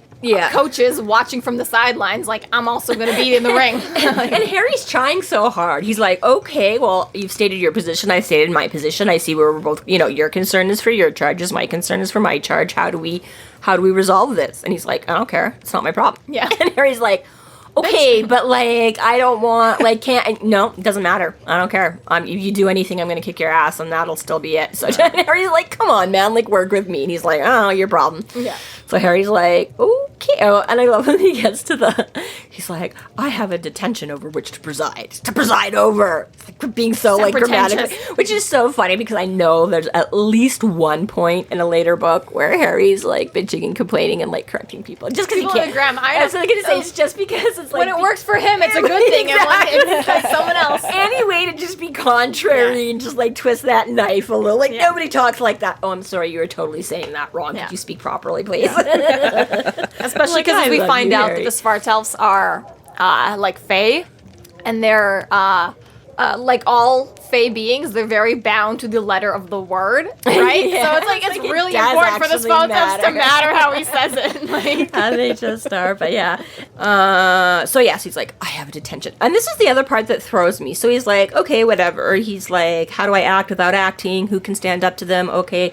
Speaker 3: coaches watching from the sidelines, like, I'm also going to be in the ring.
Speaker 2: And Harry's trying so hard. He's like, okay, well, you've stated your position, I've stated my position. I see where we're both, you know, your concern is for your charges, my concern is for my charge. How do we resolve this? And he's like, I don't care. It's not my problem.
Speaker 3: Yeah.
Speaker 2: And Harry's like, okay, but, like, I don't want, like, no, it doesn't matter. I don't care. If you do anything, I'm going to kick your ass, and that'll still be it. So Harry's like, come on, man, like, work with me. And he's like, oh, your problem. Yeah. So Harry's like, okay. Oh, and I love when he gets to he's like, I have a detention over which to preside. To preside over. Like, being so like, dramatic. Which is so funny, because I know there's at least one point in a later book where Harry's, like, bitching and complaining and, like, correcting people. Just because he can't.
Speaker 3: I
Speaker 2: was going to say, it's just because it's like,
Speaker 3: when it works for him, it's a good thing.
Speaker 2: Exactly.
Speaker 3: And when it's for someone else.
Speaker 2: Any way to just be contrary and just, like, twist that knife a little. Like, nobody talks like that. Oh, I'm sorry, you were totally saying that wrong. Could you speak properly, please?
Speaker 3: Especially because we find out that the Svartalfs are, like, fae. And they're, like all fae beings, they're very bound to the letter of the word, right? So it's like, it's really important for the Svartalfs to matter how he says it. Like,
Speaker 2: they just are, but so yes, he's like, I have a detention. And this is the other part that throws me. So he's like, okay, whatever. He's like, how do I act without acting? Who can stand up to them? Okay.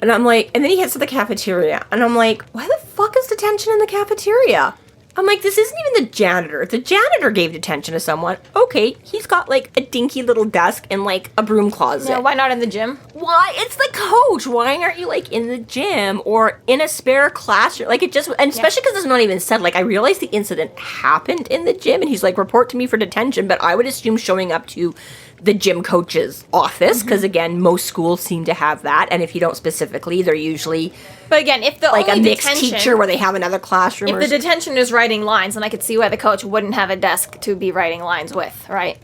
Speaker 2: And I'm like, and then he heads to the cafeteria. And I'm like, why the fuck is detention in the cafeteria? I'm like, this isn't even the janitor. If the janitor gave detention to someone, okay, he's got, like, a dinky little desk and, like, a broom closet.
Speaker 3: Yeah, why not in the gym?
Speaker 2: Why? It's the coach. Why aren't you, like, in the gym or in a spare classroom? Like, it just, and especially because it's not even said, like, I realized the incident happened in the gym, and he's like, report to me for detention, but I would assume showing up to the gym coach's office, because again, most schools seem to have that, and if you don't specifically, they're usually,
Speaker 3: but again, if the
Speaker 2: like,
Speaker 3: only
Speaker 2: a mixed teacher where they have another classroom.
Speaker 3: If the detention is writing lines, then I could see why the coach wouldn't have a desk to be writing lines with, right?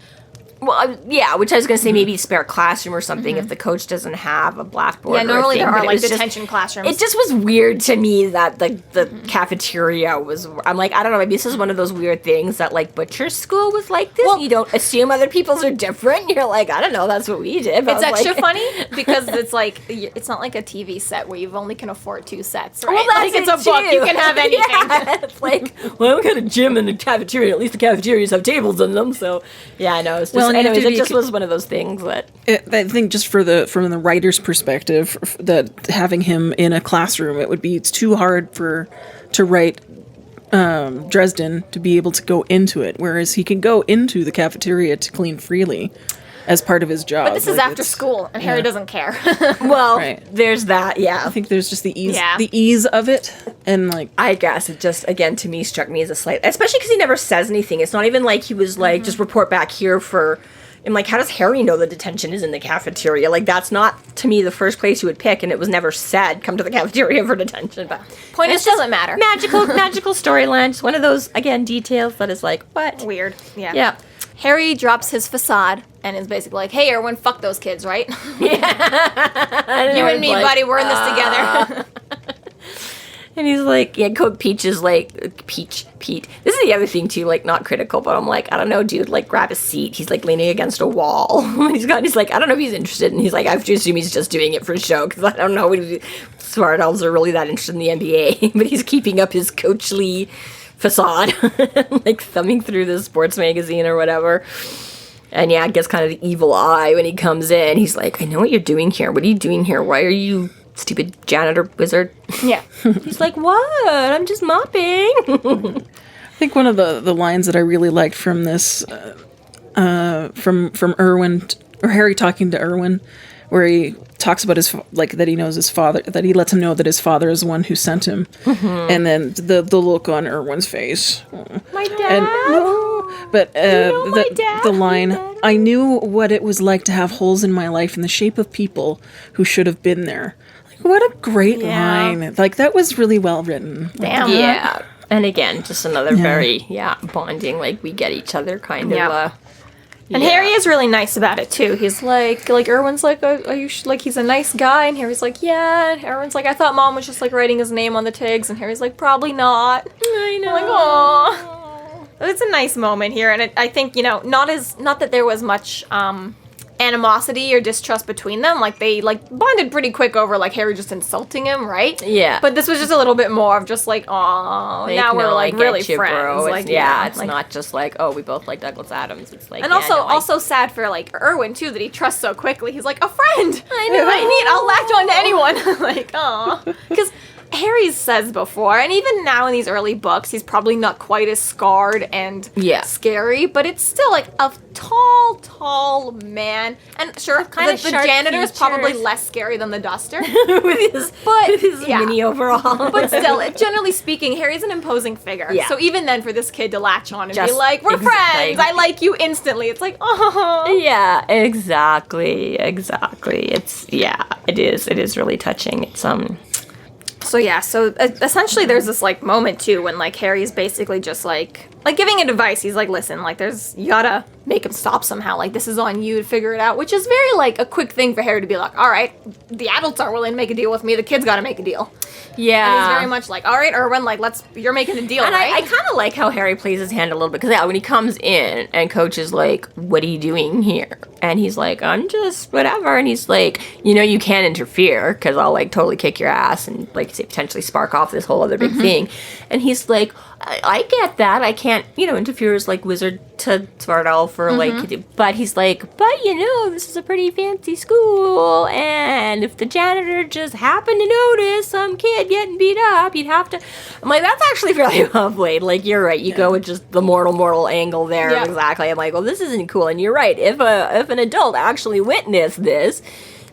Speaker 2: Well, yeah, which I was going to say maybe spare classroom or something if the coach doesn't have a blackboard.
Speaker 3: Yeah, normally there are, like, detention
Speaker 2: just,
Speaker 3: classrooms.
Speaker 2: It just was weird to me that the cafeteria was, I'm like, I don't know, maybe this is one of those weird things that, like, butcher school was like this. Well, you don't assume other people's are different. You're like, I don't know, that's what we did. But
Speaker 3: it's extra funny because it's like, it's not like a TV set where you only can afford 2 sets, right?
Speaker 2: Well, that's
Speaker 3: like, it's a book, you can have anything.
Speaker 2: Yeah, it's like, well, we got a gym and a cafeteria. At least the cafeterias have tables in them, so yeah, I know. It's just, anyways, it just was one of those things that
Speaker 1: I think just from the writer's perspective, that having him in a classroom, it's too hard to write Dresden to be able to go into it, whereas he can go into the cafeteria to clean freely as part of his job.
Speaker 3: But this is after school, and Harry doesn't care.
Speaker 2: Well, there's that,
Speaker 1: I think there's just the ease of it, and, like,
Speaker 2: I guess it just, again, to me, struck me as a slight, especially because he never says anything. It's not even like he was like, just report back here for. And, like, how does Harry know the detention is in the cafeteria? Like, that's not, to me, the first place you would pick, and it was never said, come to the cafeteria for detention. But
Speaker 3: point is, doesn't matter.
Speaker 2: Magical storyline. Just one of those, again, details that is like, what?
Speaker 3: Weird.
Speaker 2: Yeah.
Speaker 3: Harry drops his facade and is basically like, hey, Irwin, fuck those kids, right?
Speaker 2: Yeah.
Speaker 3: You and me, buddy, we're in this together.
Speaker 2: And he's like, yeah, Coach Peach is like, Pete. This is the other thing too, like, not critical, but I'm like, I don't know, dude, like, grab a seat. He's like leaning against a wall. he's like, I don't know if he's interested. And he's like, I have to assume he's just doing it for show, because I don't know if smart elves are really that interested in the NBA. But he's keeping up his coachly facade, like thumbing through the sports magazine or whatever. And yeah, gets kind of the evil eye when he comes in. He's like, I know what you're doing here. What are you doing here? Why are you stupid janitor wizard?
Speaker 3: Yeah.
Speaker 2: He's like, what? I'm just mopping.
Speaker 1: I think one of the lines that I really liked from this, from Irwin, or Harry talking to Irwin, where he talks about that he knows his father, that he lets him know that his father is the one who sent him. And then the look on Irwin's face.
Speaker 3: My dad.
Speaker 1: The line, I knew what it was like to have holes in my life in the shape of people who should have been there. Like, what a great line. Like, that was really well written.
Speaker 3: Damn.
Speaker 2: Yeah. And again, just another very, bonding, like, we get each other kind of,
Speaker 3: And Harry is really nice about it too. He's like Irwin's like, are you like, he's a nice guy, and Harry's like, yeah. And Irwin's like, I thought Mom was just like writing his name on the tags, and Harry's like, probably not.
Speaker 2: I know.
Speaker 3: I'm like, aww. It's a nice moment here, and I think, not that there was much animosity or distrust between them. Like, they like bonded pretty quick over like Harry just insulting him, right?
Speaker 2: Yeah.
Speaker 3: But this was just a little bit more of just like, oh,
Speaker 2: Like,
Speaker 3: now we're
Speaker 2: no,
Speaker 3: like
Speaker 2: I
Speaker 3: really
Speaker 2: get you,
Speaker 3: friends.
Speaker 2: bro.
Speaker 3: Like,
Speaker 2: it's
Speaker 3: like,
Speaker 2: not just like, oh, we both like Douglas Adams. It's like,
Speaker 3: and also sad for like Irwin too, that he trusts so quickly. He's like, a friend.
Speaker 2: I know.
Speaker 3: I'll latch on to anyone. Like, oh, because Harry says before, and even now in these early books, he's probably not quite as scarred and scary, but it's still like a tall man. And sure, the janitor is probably less scary than the duster.
Speaker 2: with his mini overall.
Speaker 3: But still, generally speaking, Harry's an imposing figure.
Speaker 2: Yeah.
Speaker 3: So even then, for this kid to latch on and be like, we're friends, I like you instantly, it's like, oh.
Speaker 2: Yeah, exactly. It's, it is really touching. It's,
Speaker 3: So essentially there's this like moment too when like Harry's basically just like giving it advice. He's like, listen, like you gotta make him stop somehow. Like, this is on you to figure it out, which is very like a quick thing for Harry to be like, all right, the adults aren't willing to make a deal with me. The kids gotta make a deal.
Speaker 2: Yeah.
Speaker 3: And he's very much like, all right, Irwin, like you're making a deal,
Speaker 2: and
Speaker 3: right?
Speaker 2: I kind of like how Harry plays his hand a little bit, because when he comes in and Coach is like, what are you doing here? And he's like, I'm just whatever. And he's like, you can't interfere, because I'll like totally kick your ass and like say potentially spark off this whole other big thing. And he's like, I get that. I can't, interfere as like wizard to smart elf or like, but he's like, but this is a pretty fancy school, and if the janitor just happened to notice some kid getting beat up, you'd have to. I'm like, that's actually fairly well played. Like, you're right. You go with just the mortal angle there.
Speaker 3: Yeah.
Speaker 2: Exactly. I'm like, well, this isn't cool. And you're right. If an adult actually witnessed this,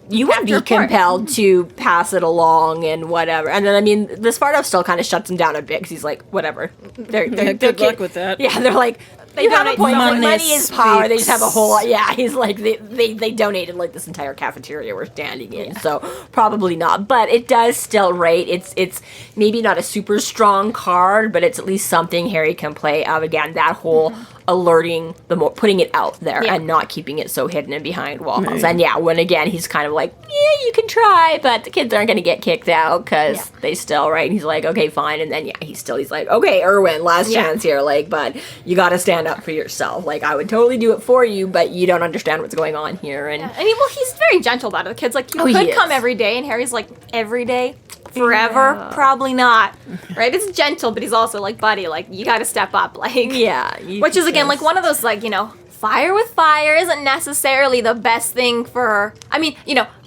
Speaker 2: you would be compelled to pass it along and whatever. And then, the smart elf still kind of shuts him down a bit, because he's like, whatever. They're
Speaker 1: Good luck with that.
Speaker 2: Yeah, they're like, they have a point. Money is power. They just have a whole lot. Yeah, he's like, they donated like this entire cafeteria we're standing in. So probably not. But it does still, right? It's maybe not a super strong card, but it's at least something Harry can play of. Again, that whole alerting, putting it out there and not keeping it so hidden and behind walls. Right. And when again he's kind of like, yeah, you can try, but the kids aren't going to get kicked out because they still, right? And he's like, okay, fine. And then he's like, okay, Irwin, last chance here, like, but you got to stand up for yourself. Like, I would totally do it for you, but you don't understand what's going on here. And
Speaker 3: he's very gentle about it. The kid's like, you could come every day, and Harry's like, every day? Forever? Probably not. Right? It's gentle, but he's also like, buddy, like, you got to step up. Like, which is again like one of those, like, fire with fire isn't necessarily the best thing for,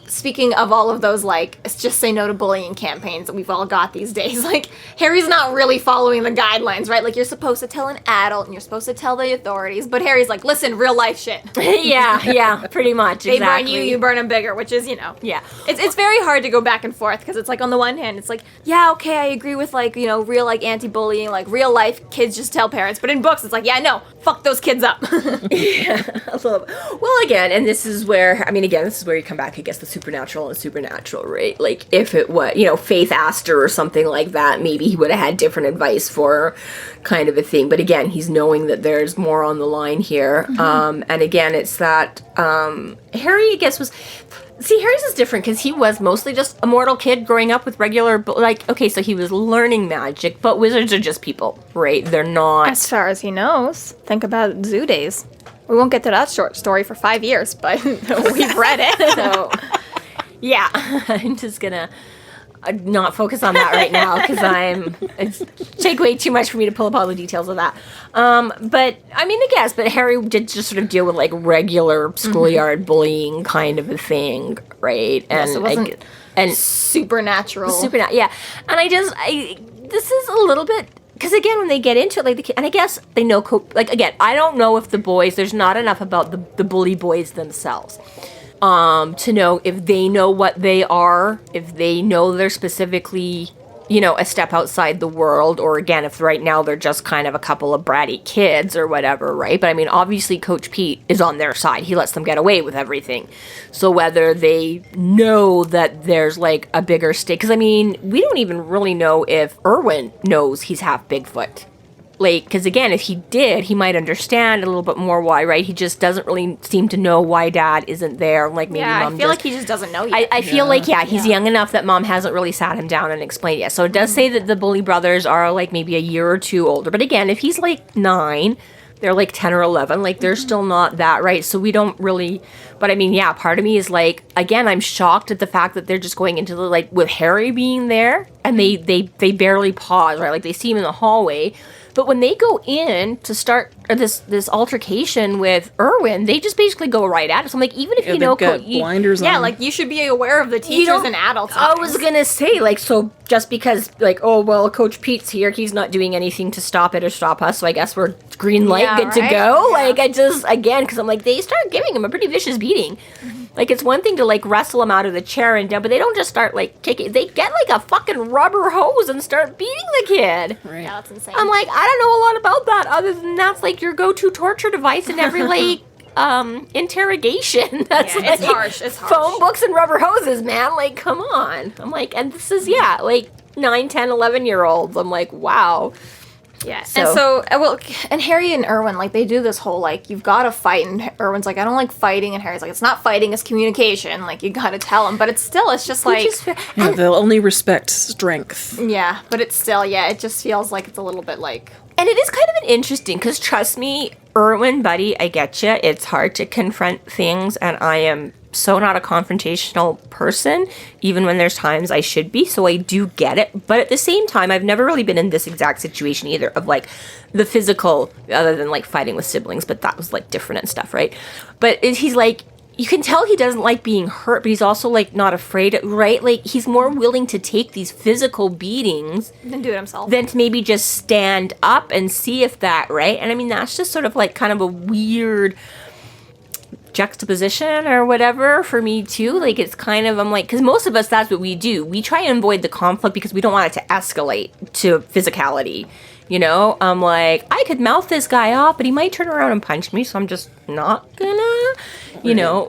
Speaker 3: speaking of all of those, like, just say no to bullying campaigns that we've all got these days, like, Harry's not really following the guidelines, right? Like, you're supposed to tell an adult and you're supposed to tell the authorities, but Harry's like, listen, real life shit.
Speaker 2: yeah, pretty much,
Speaker 3: They burn you, you burn them bigger, which is,
Speaker 2: Yeah.
Speaker 3: It's very hard to go back and forth, because it's like, on the one hand, it's like, yeah, okay, I agree with, like, real, like, anti-bullying, like, real life kids just tell parents, but in books, it's like, yeah, no, fuck those kids up.
Speaker 2: Yeah, a little bit. Well, again, and this is where, this is where you come back, I guess, the supernatural, right? Like, if it was, Faith asked her or something like that, maybe he would have had different advice for her, kind of a thing. But again, he's knowing that there's more on the line here. And again, it's that Harry, I guess, was See, Harry's is different because he was mostly just a mortal kid growing up with regular, like, okay, so he was learning magic, but wizards are just people, right? They're not.
Speaker 3: As far as he knows. Think about Zoo Days. We won't get to that short story for 5 years, but we've read it.
Speaker 2: So, yeah, I'm just gonna not focus on that right now because it's take way too much for me to pull up all the details of that. But I mean, I guess, but Harry did just sort of deal with like regular schoolyard bullying kind of a thing, right? And
Speaker 3: Yes, it wasn't supernatural.
Speaker 2: Yeah. And this is a little bit. Because again, when they get into it, like and I guess they know, like again, I don't know if the boys. There's not enough about the bully boys themselves, to know if they know what they are, if they know they're specifically, a step outside the world, or again, if right now they're just kind of a couple of bratty kids or whatever, right? But I mean, obviously, Coach Pete is on their side. He lets them get away with everything. So whether they know that there's like a bigger stake, because I mean, we don't even really know if Irwin knows he's half Bigfoot. Like, because again, if he did, he might understand a little bit more why, right? He just doesn't really seem to know why Dad isn't there. Like, maybe Mom
Speaker 3: I feel like he just doesn't know yet.
Speaker 2: I feel like, he's young enough that Mom hasn't really sat him down and explained yet. So it does say that the bully brothers are, like, maybe a year or two older. But again, if he's, like, 9, they're, like, 10 or 11. Like, they're still not that, right? So we don't really... But, I mean, part of me is, like, again, I'm shocked at the fact that they're just going into the, like, with Harry being there, and they barely pause, right? Like, they see him in the hallway... But when they go in to start this altercation with Irwin, they just basically go right at it. So I'm like, even if you know,
Speaker 1: blinders on.
Speaker 3: Yeah, like you should be aware of the teachers and adults.
Speaker 2: I was gonna say, like, so just because, like, oh well, Coach Pete's here, he's not doing anything to stop it or stop us. So I guess we're green light, good to go.
Speaker 3: Yeah.
Speaker 2: Like, I just because I'm like, they start giving him a pretty vicious beating. Like, it's one thing to, like, wrestle him out of the chair and down, but they don't just start, like, kicking. They get, like, a fucking rubber hose and start beating the kid.
Speaker 1: Right.
Speaker 3: Yeah, that's insane.
Speaker 2: I'm like, I don't know a lot about that other than that's, like, your go-to torture device in every, like, interrogation. That's,
Speaker 3: it's harsh. It's harsh.
Speaker 2: Phone books and rubber hoses, man. Like, come on. I'm like, and this is, like, 9, 10, 11-year-olds. I'm like, wow.
Speaker 3: Yeah, and Harry and Irwin, like, they do this whole, like, you've got to fight, and Irwin's like, I don't like fighting, and Harry's like, it's not fighting, it's communication, like, you got to tell him, but it's just like...
Speaker 1: They'll only respect strength.
Speaker 3: Yeah, but it's still, it just feels like it's a little bit like...
Speaker 2: And it is kind of an interesting, because trust me, Irwin, buddy, I get you, it's hard to confront things, and I am so not a confrontational person, even when there's times I should be, so I do get it. But at the same time, I've never really been in this exact situation either, of, like, the physical, other than, like, fighting with siblings, but that was, like, different and stuff, right? But he's, like, you can tell he doesn't like being hurt, but he's also, like, not afraid, right? Like, he's more willing to take these physical beatings
Speaker 3: than do it himself.
Speaker 2: Than to maybe just stand up and see if that, right? And I mean, that's just sort of, like, kind of a weird juxtaposition or whatever for me too. Like, it's kind of, I'm like, because most of us, that's what we do. We try and avoid the conflict because we don't want it to escalate to physicality. I'm like, I could mouth this guy off, but he might turn around and punch me, so I'm just not gonna,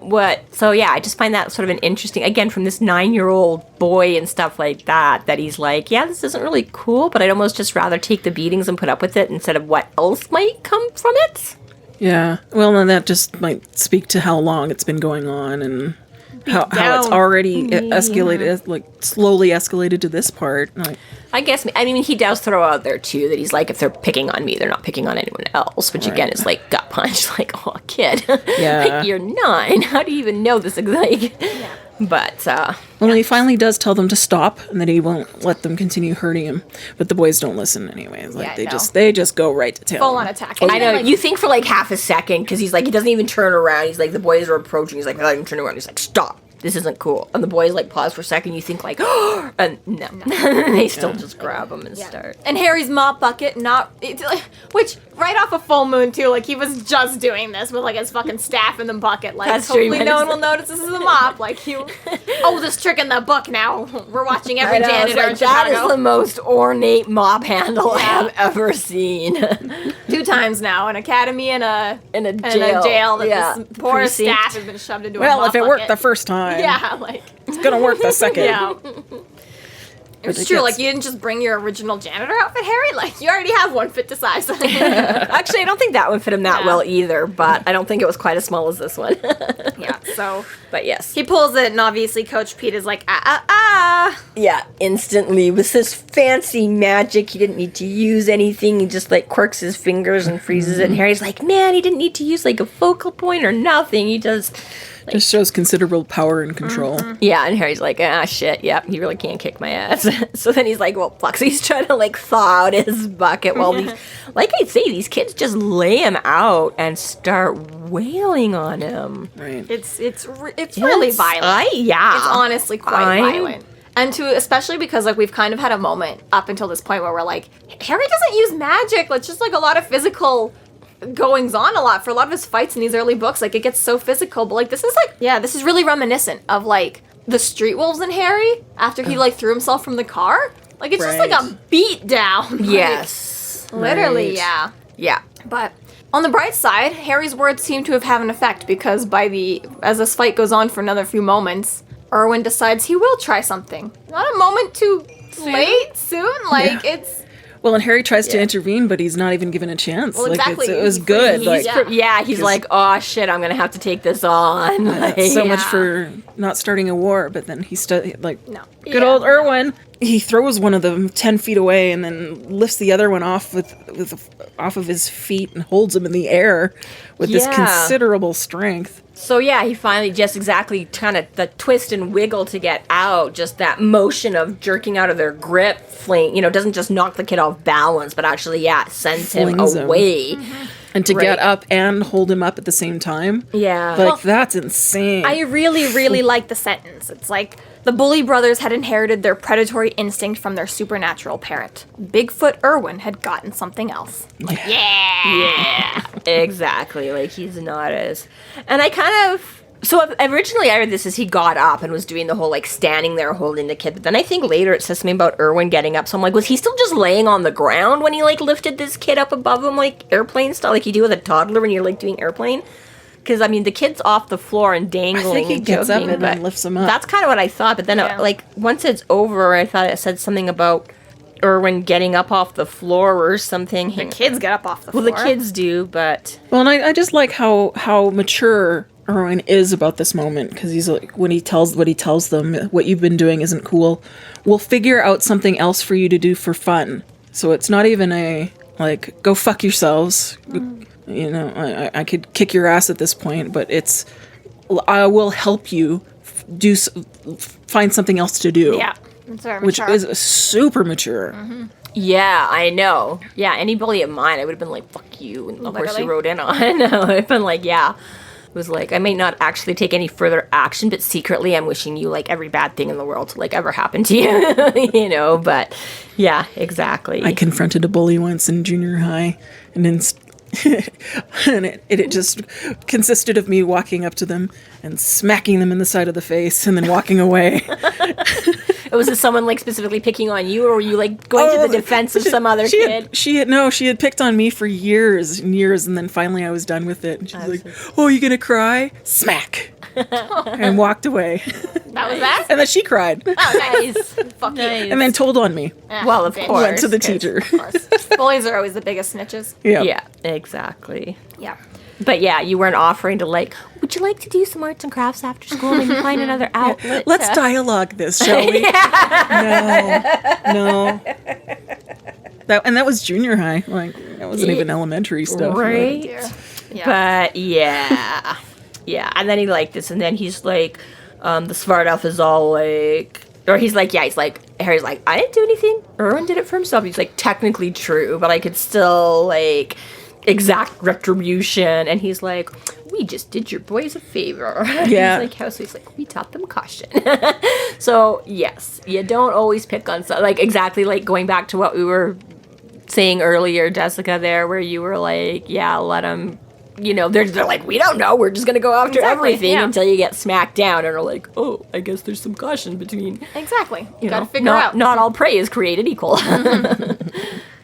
Speaker 2: what. So yeah, I just find that sort of an interesting, again, from this 9-year-old boy and stuff like that he's like, yeah, this isn't really cool, but I'd almost just rather take the beatings and put up with it instead of what else might come from it.
Speaker 1: Yeah, well, then that just might speak to how long it's been going on and how it's already escalated, like slowly escalated to this part. Like,
Speaker 2: I guess, I mean, he does throw out there too that he's like, if they're picking on me, they're not picking on anyone else, which again is like gut punch, like, oh, kid, like, you're 9. How do you even know this? Like, but
Speaker 1: well, he finally does tell them to stop and that he won't let them continue hurting him, but the boys don't listen anyways. Like, they just go right to town.
Speaker 3: Full on attack.
Speaker 2: I know, you think for like half a second, because he's like, he doesn't even turn around. He's like, the boys are approaching. He's like, not even turn around. He's like, stop. This isn't cool. And the boys, like, pause for a second. You think, like, oh, and no. They still just grab him and start.
Speaker 3: And Harry's mop bucket, which, right off a full moon, too, like, he was just doing this with, like, his fucking staff in the bucket. Like,
Speaker 2: that's
Speaker 3: hopefully no one will notice this is a mop. Like, this trick in the book now. We're watching every janitor in Chicago.
Speaker 2: That is the most ornate mop handle I have ever seen.
Speaker 3: 2 times now. An academy and a jail that this poor staff has been shoved into a mop
Speaker 1: if it
Speaker 3: bucket.
Speaker 1: worked the first time.
Speaker 3: Yeah, like...
Speaker 1: It's gonna work the second.
Speaker 3: Yeah. It's true, like, you didn't just bring your original janitor outfit, Harry? Like, you already have one fit to size.
Speaker 2: Actually, I don't think that one fit him that well either, but I don't think it was quite as small as this one.
Speaker 3: Yeah, so...
Speaker 2: But yes.
Speaker 3: He pulls it, and obviously Coach Pete is like,
Speaker 2: Yeah, instantly. With his fancy magic, he didn't need to use anything. He just, like, quirks his fingers and freezes it. And Harry's like, man, he didn't need to use, like, a focal point or nothing. He just...
Speaker 1: Just shows considerable power and control.
Speaker 2: Yeah, and Harry's like, shit, yep, he really can't kick my ass. So then he's like, well, fuck. So he's trying to, like, thaw out his bucket while these, like I say, these kids just lay him out and start wailing on him.
Speaker 1: Right.
Speaker 3: It's really violent. It's honestly quite violent. And especially because, like, we've kind of had a moment up until this point where we're like, Harry doesn't use magic. It's just, like, a lot of physical goings on a lot for a lot of his fights in these early books. Like, it gets so physical, but, like, this is really reminiscent of, like, the Street Wolves in Harry after he, like, threw himself from the car. Like, it's just, like, a beat down.
Speaker 2: Yes.
Speaker 3: Literally,
Speaker 2: Yeah.
Speaker 3: But on the bright side, Harry's words seem to have had an effect because as this fight goes on for another few moments, Irwin decides he will try something. Not a moment too late, soon. Like, it's...
Speaker 1: Well, and Harry tries to intervene, but he's not even given a chance.
Speaker 3: Well,
Speaker 1: like,
Speaker 3: exactly.
Speaker 1: It was good.
Speaker 2: He's like, oh, shit, I'm going to have to take this on.
Speaker 1: So much for not starting a war, but then he good
Speaker 3: Yeah.
Speaker 1: old Irwin. He throws one of them 10 feet away and then lifts the other one off off of his feet and holds him in the air with this considerable strength.
Speaker 2: So yeah, he finally just exactly kind of the twist and wiggle to get out, just that motion of jerking out of their grip, doesn't just knock the kid off balance, but actually, sends him away.
Speaker 1: And to get up and hold him up at the same time.
Speaker 2: Yeah.
Speaker 1: Like, that's insane.
Speaker 3: I really, really like the sentence. It's like, the Bully brothers had inherited their predatory instinct from their supernatural parent. Bigfoot Irwin had gotten something else.
Speaker 2: Yeah, exactly. Like, he's not as... And I kind of... So originally I read this as he got up and was doing the whole, like, standing there holding the kid. But then I think later it says something about Irwin getting up. So I'm like, was he still just laying on the ground when he, like, lifted this kid up above him, like, airplane style? Like you do with a toddler when you're, like, doing airplane? Because, I mean, the kid's off the floor and dangling.
Speaker 1: I think he gets
Speaker 2: joking,
Speaker 1: up and then lifts him up.
Speaker 2: That's kind of what I thought. But then, once it's over, I thought it said something about Irwin getting up off the floor or something.
Speaker 3: The kids get up off the floor.
Speaker 2: Well, the kids do, but...
Speaker 1: Well, and I just like how mature Irwin is about this moment, because he's like, when he tells them, what you've been doing isn't cool. We'll figure out something else for you to do for fun. So it's not even a, like, go fuck yourselves. You know, I could kick your ass at this point, but it's, I will help you find something else to do.
Speaker 3: Yeah. It's very
Speaker 1: which
Speaker 3: mature.
Speaker 1: is super mature.
Speaker 2: Yeah, I know. Yeah, any bully of mine, I would have been like, fuck you. And of course, he wrote in on it. I would have been like, yeah. It was like, I may not actually take any further action, but secretly I'm wishing you, like, every bad thing in the world to, like, ever happen to you. But, yeah, exactly.
Speaker 1: I confronted a bully once in junior high, and then... and it just consisted of me walking up to them and smacking them in the side of the face and then walking away.
Speaker 2: Was it someone, like, specifically picking on you, or were you, like, going to the defense of some other kid?
Speaker 1: She had picked on me for years and years, and then finally I was done with it. And she's like, oh, you gonna cry? Smack. And walked away.
Speaker 3: That was that?
Speaker 1: And then she cried.
Speaker 3: Oh, nice. Fuck you.
Speaker 1: And then told on me.
Speaker 2: Well, of course.
Speaker 1: Went to the teacher.
Speaker 3: Of course. Bullies are always the biggest snitches.
Speaker 2: Yeah, exactly.
Speaker 3: Yeah.
Speaker 2: But yeah, you weren't offering to, like, would you like to do some arts and crafts after school? Maybe find another outlet.
Speaker 1: Let's dialogue this, shall we? No. That was junior high. Like, that wasn't even elementary stuff.
Speaker 2: Right?
Speaker 3: Yeah.
Speaker 2: But yeah. Yeah. And then he liked this, and then he's like, the smart elf is all like, or he's like, Harry's like, I didn't do anything. Irwin did it for himself. He's like, technically true, but I could still, like, exact retribution. And he's like, we just did your boys a favor.
Speaker 1: Yeah.
Speaker 2: He's like, how? So he's like, we taught them caution. So yes, you don't always pick on some, like, exactly like going back to what we were saying earlier, Jessica, there, where you were like, yeah, let them, they're like, we don't know, we're just gonna go after everything until you get smacked down, and are like, oh, I guess there's some caution between.
Speaker 3: Exactly. You gotta figure out.
Speaker 2: Not all prey is created equal.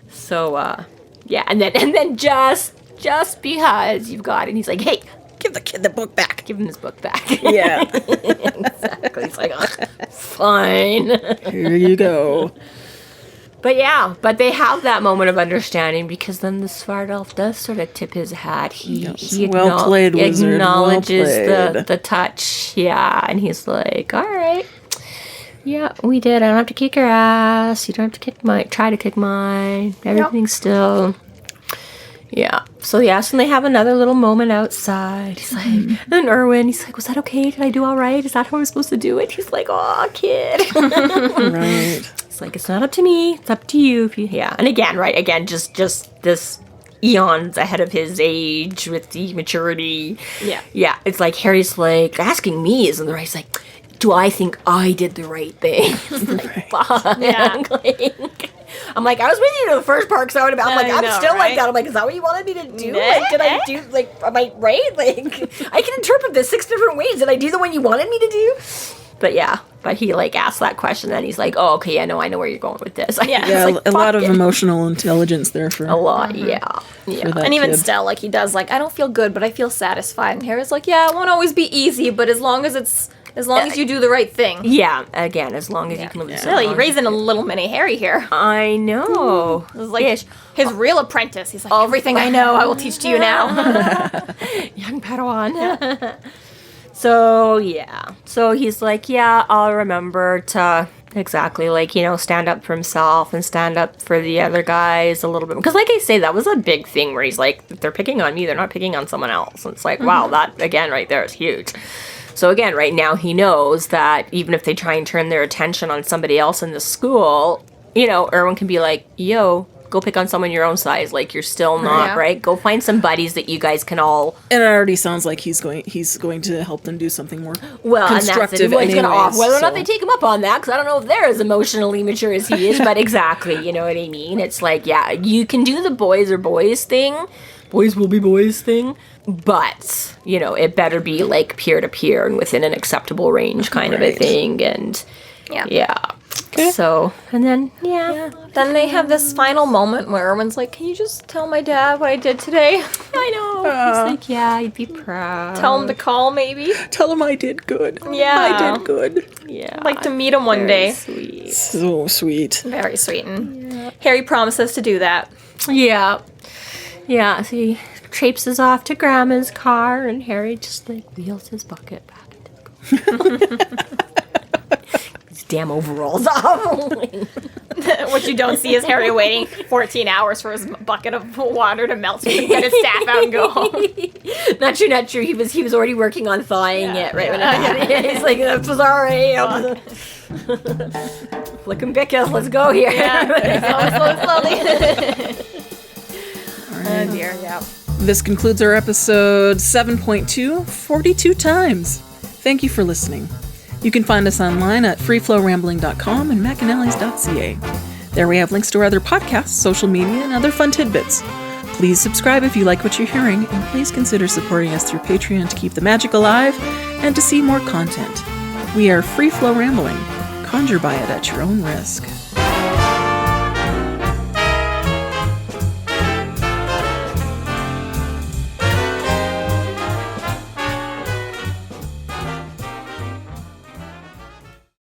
Speaker 2: So, yeah, and then just because you've got it, and he's like, hey,
Speaker 1: Give the kid the book back.
Speaker 2: give him his book back.
Speaker 1: Yeah.
Speaker 2: Exactly. He's like, fine.
Speaker 1: Here you go.
Speaker 2: But they have that moment of understanding because then the Svart elf does sort of tip his hat. He
Speaker 1: Well played, wizard.
Speaker 2: acknowledges
Speaker 1: Well played.
Speaker 2: the touch. Yeah, and he's like, all right. Yeah, we did. I don't have to kick your ass. You don't have to try to kick mine. Everything's still... Yeah. So, and they have another little moment outside. He's like, and then Irwin, he's like, was that okay? Did I do all right? Is that how I was supposed to do it? He's like, oh, kid.
Speaker 1: Right.
Speaker 2: It's like, it's not up to me. It's up to you. And again, just this eons ahead of his age with the maturity. Yeah. Yeah. It's like, Harry's like, asking me isn't the right. He's like, do I think I did the right thing? Like, fuck. Yeah. I'm like, I was with you to the first part, because I'm still like that. I'm like, is that what you wanted me to do? Like, did I do, like, am I right? Like, I can interpret this 6 different ways. Did I do the one you wanted me to do? But he, like, asked that question, and he's like, oh, okay, I know where you're going with this.
Speaker 1: Yeah, like, a lot of emotional intelligence there for...
Speaker 2: A lot, yeah.
Speaker 3: And even still, like, he does, like, I don't feel good, but I feel satisfied. And Harry's like, yeah, it won't always be easy, but as long as you do the right thing.
Speaker 2: Yeah, again, as long as you can live yourself.
Speaker 3: Really, raising a little mini Harry here.
Speaker 2: I know.
Speaker 3: It was like his real apprentice. He's like, everything I know, I will teach to you now.
Speaker 2: Young Padawan. So he's like, yeah, I'll remember to exactly, like, stand up for himself and stand up for the other guys a little bit. Because, like I say, that was a big thing where he's like, if they're picking on me, they're not picking on someone else. And it's like, wow, that, again, right there is huge. So again, right now he knows that even if they try and turn their attention on somebody else in the school, Irwin can be like, yo, go pick on someone your own size. Like, you're still not, right? Go find some buddies that you guys can all...
Speaker 1: And it already sounds like he's going to help them do something more constructive.
Speaker 2: Well, he's going to offer. Whether or not they take him up on that, because I don't know if they're as emotionally mature as he is, but exactly, you know what I mean? It's like, yeah, you can do the boys are boys thing. Boys will be boys thing. But, it better be, like, peer-to-peer and within an acceptable range kind of a thing. And, yeah. Okay. So, and then,
Speaker 3: Then they have this final moment where Irwin's like, can you just tell my dad what I did today?
Speaker 2: I know. He's like, yeah, I'd be proud.
Speaker 3: Tell him to call, maybe?
Speaker 1: Tell him I did good.
Speaker 3: Yeah.
Speaker 1: I did good.
Speaker 2: Yeah.
Speaker 3: I'd like to meet him one day.
Speaker 2: Sweet.
Speaker 1: So sweet.
Speaker 3: Very sweet. And Harry promises to do that.
Speaker 2: Yeah. Yeah, so he traipses off to Grandma's car, and Harry just, like, wheels his bucket back into the his damn overalls off.
Speaker 3: What you don't see is Harry waiting 14 hours for his bucket of water to melt so he can get his staff out and go home.
Speaker 2: Not true. He was already working on thawing it right when it happened. He's like, this was all right. Flick and Bickus, let's go here.
Speaker 3: Slowly. Oh dear, yeah.
Speaker 1: This concludes our episode 7.2, 42 times. Thank you for listening. You can find us online at freeflowrambling.com and McAnally's.ca. There we have links to our other podcasts, social media, and other fun tidbits. Please subscribe if you like what you're hearing, and please consider supporting us through Patreon to keep the magic alive and to see more content. We are Free Flow Rambling. Conjure by it at your own risk.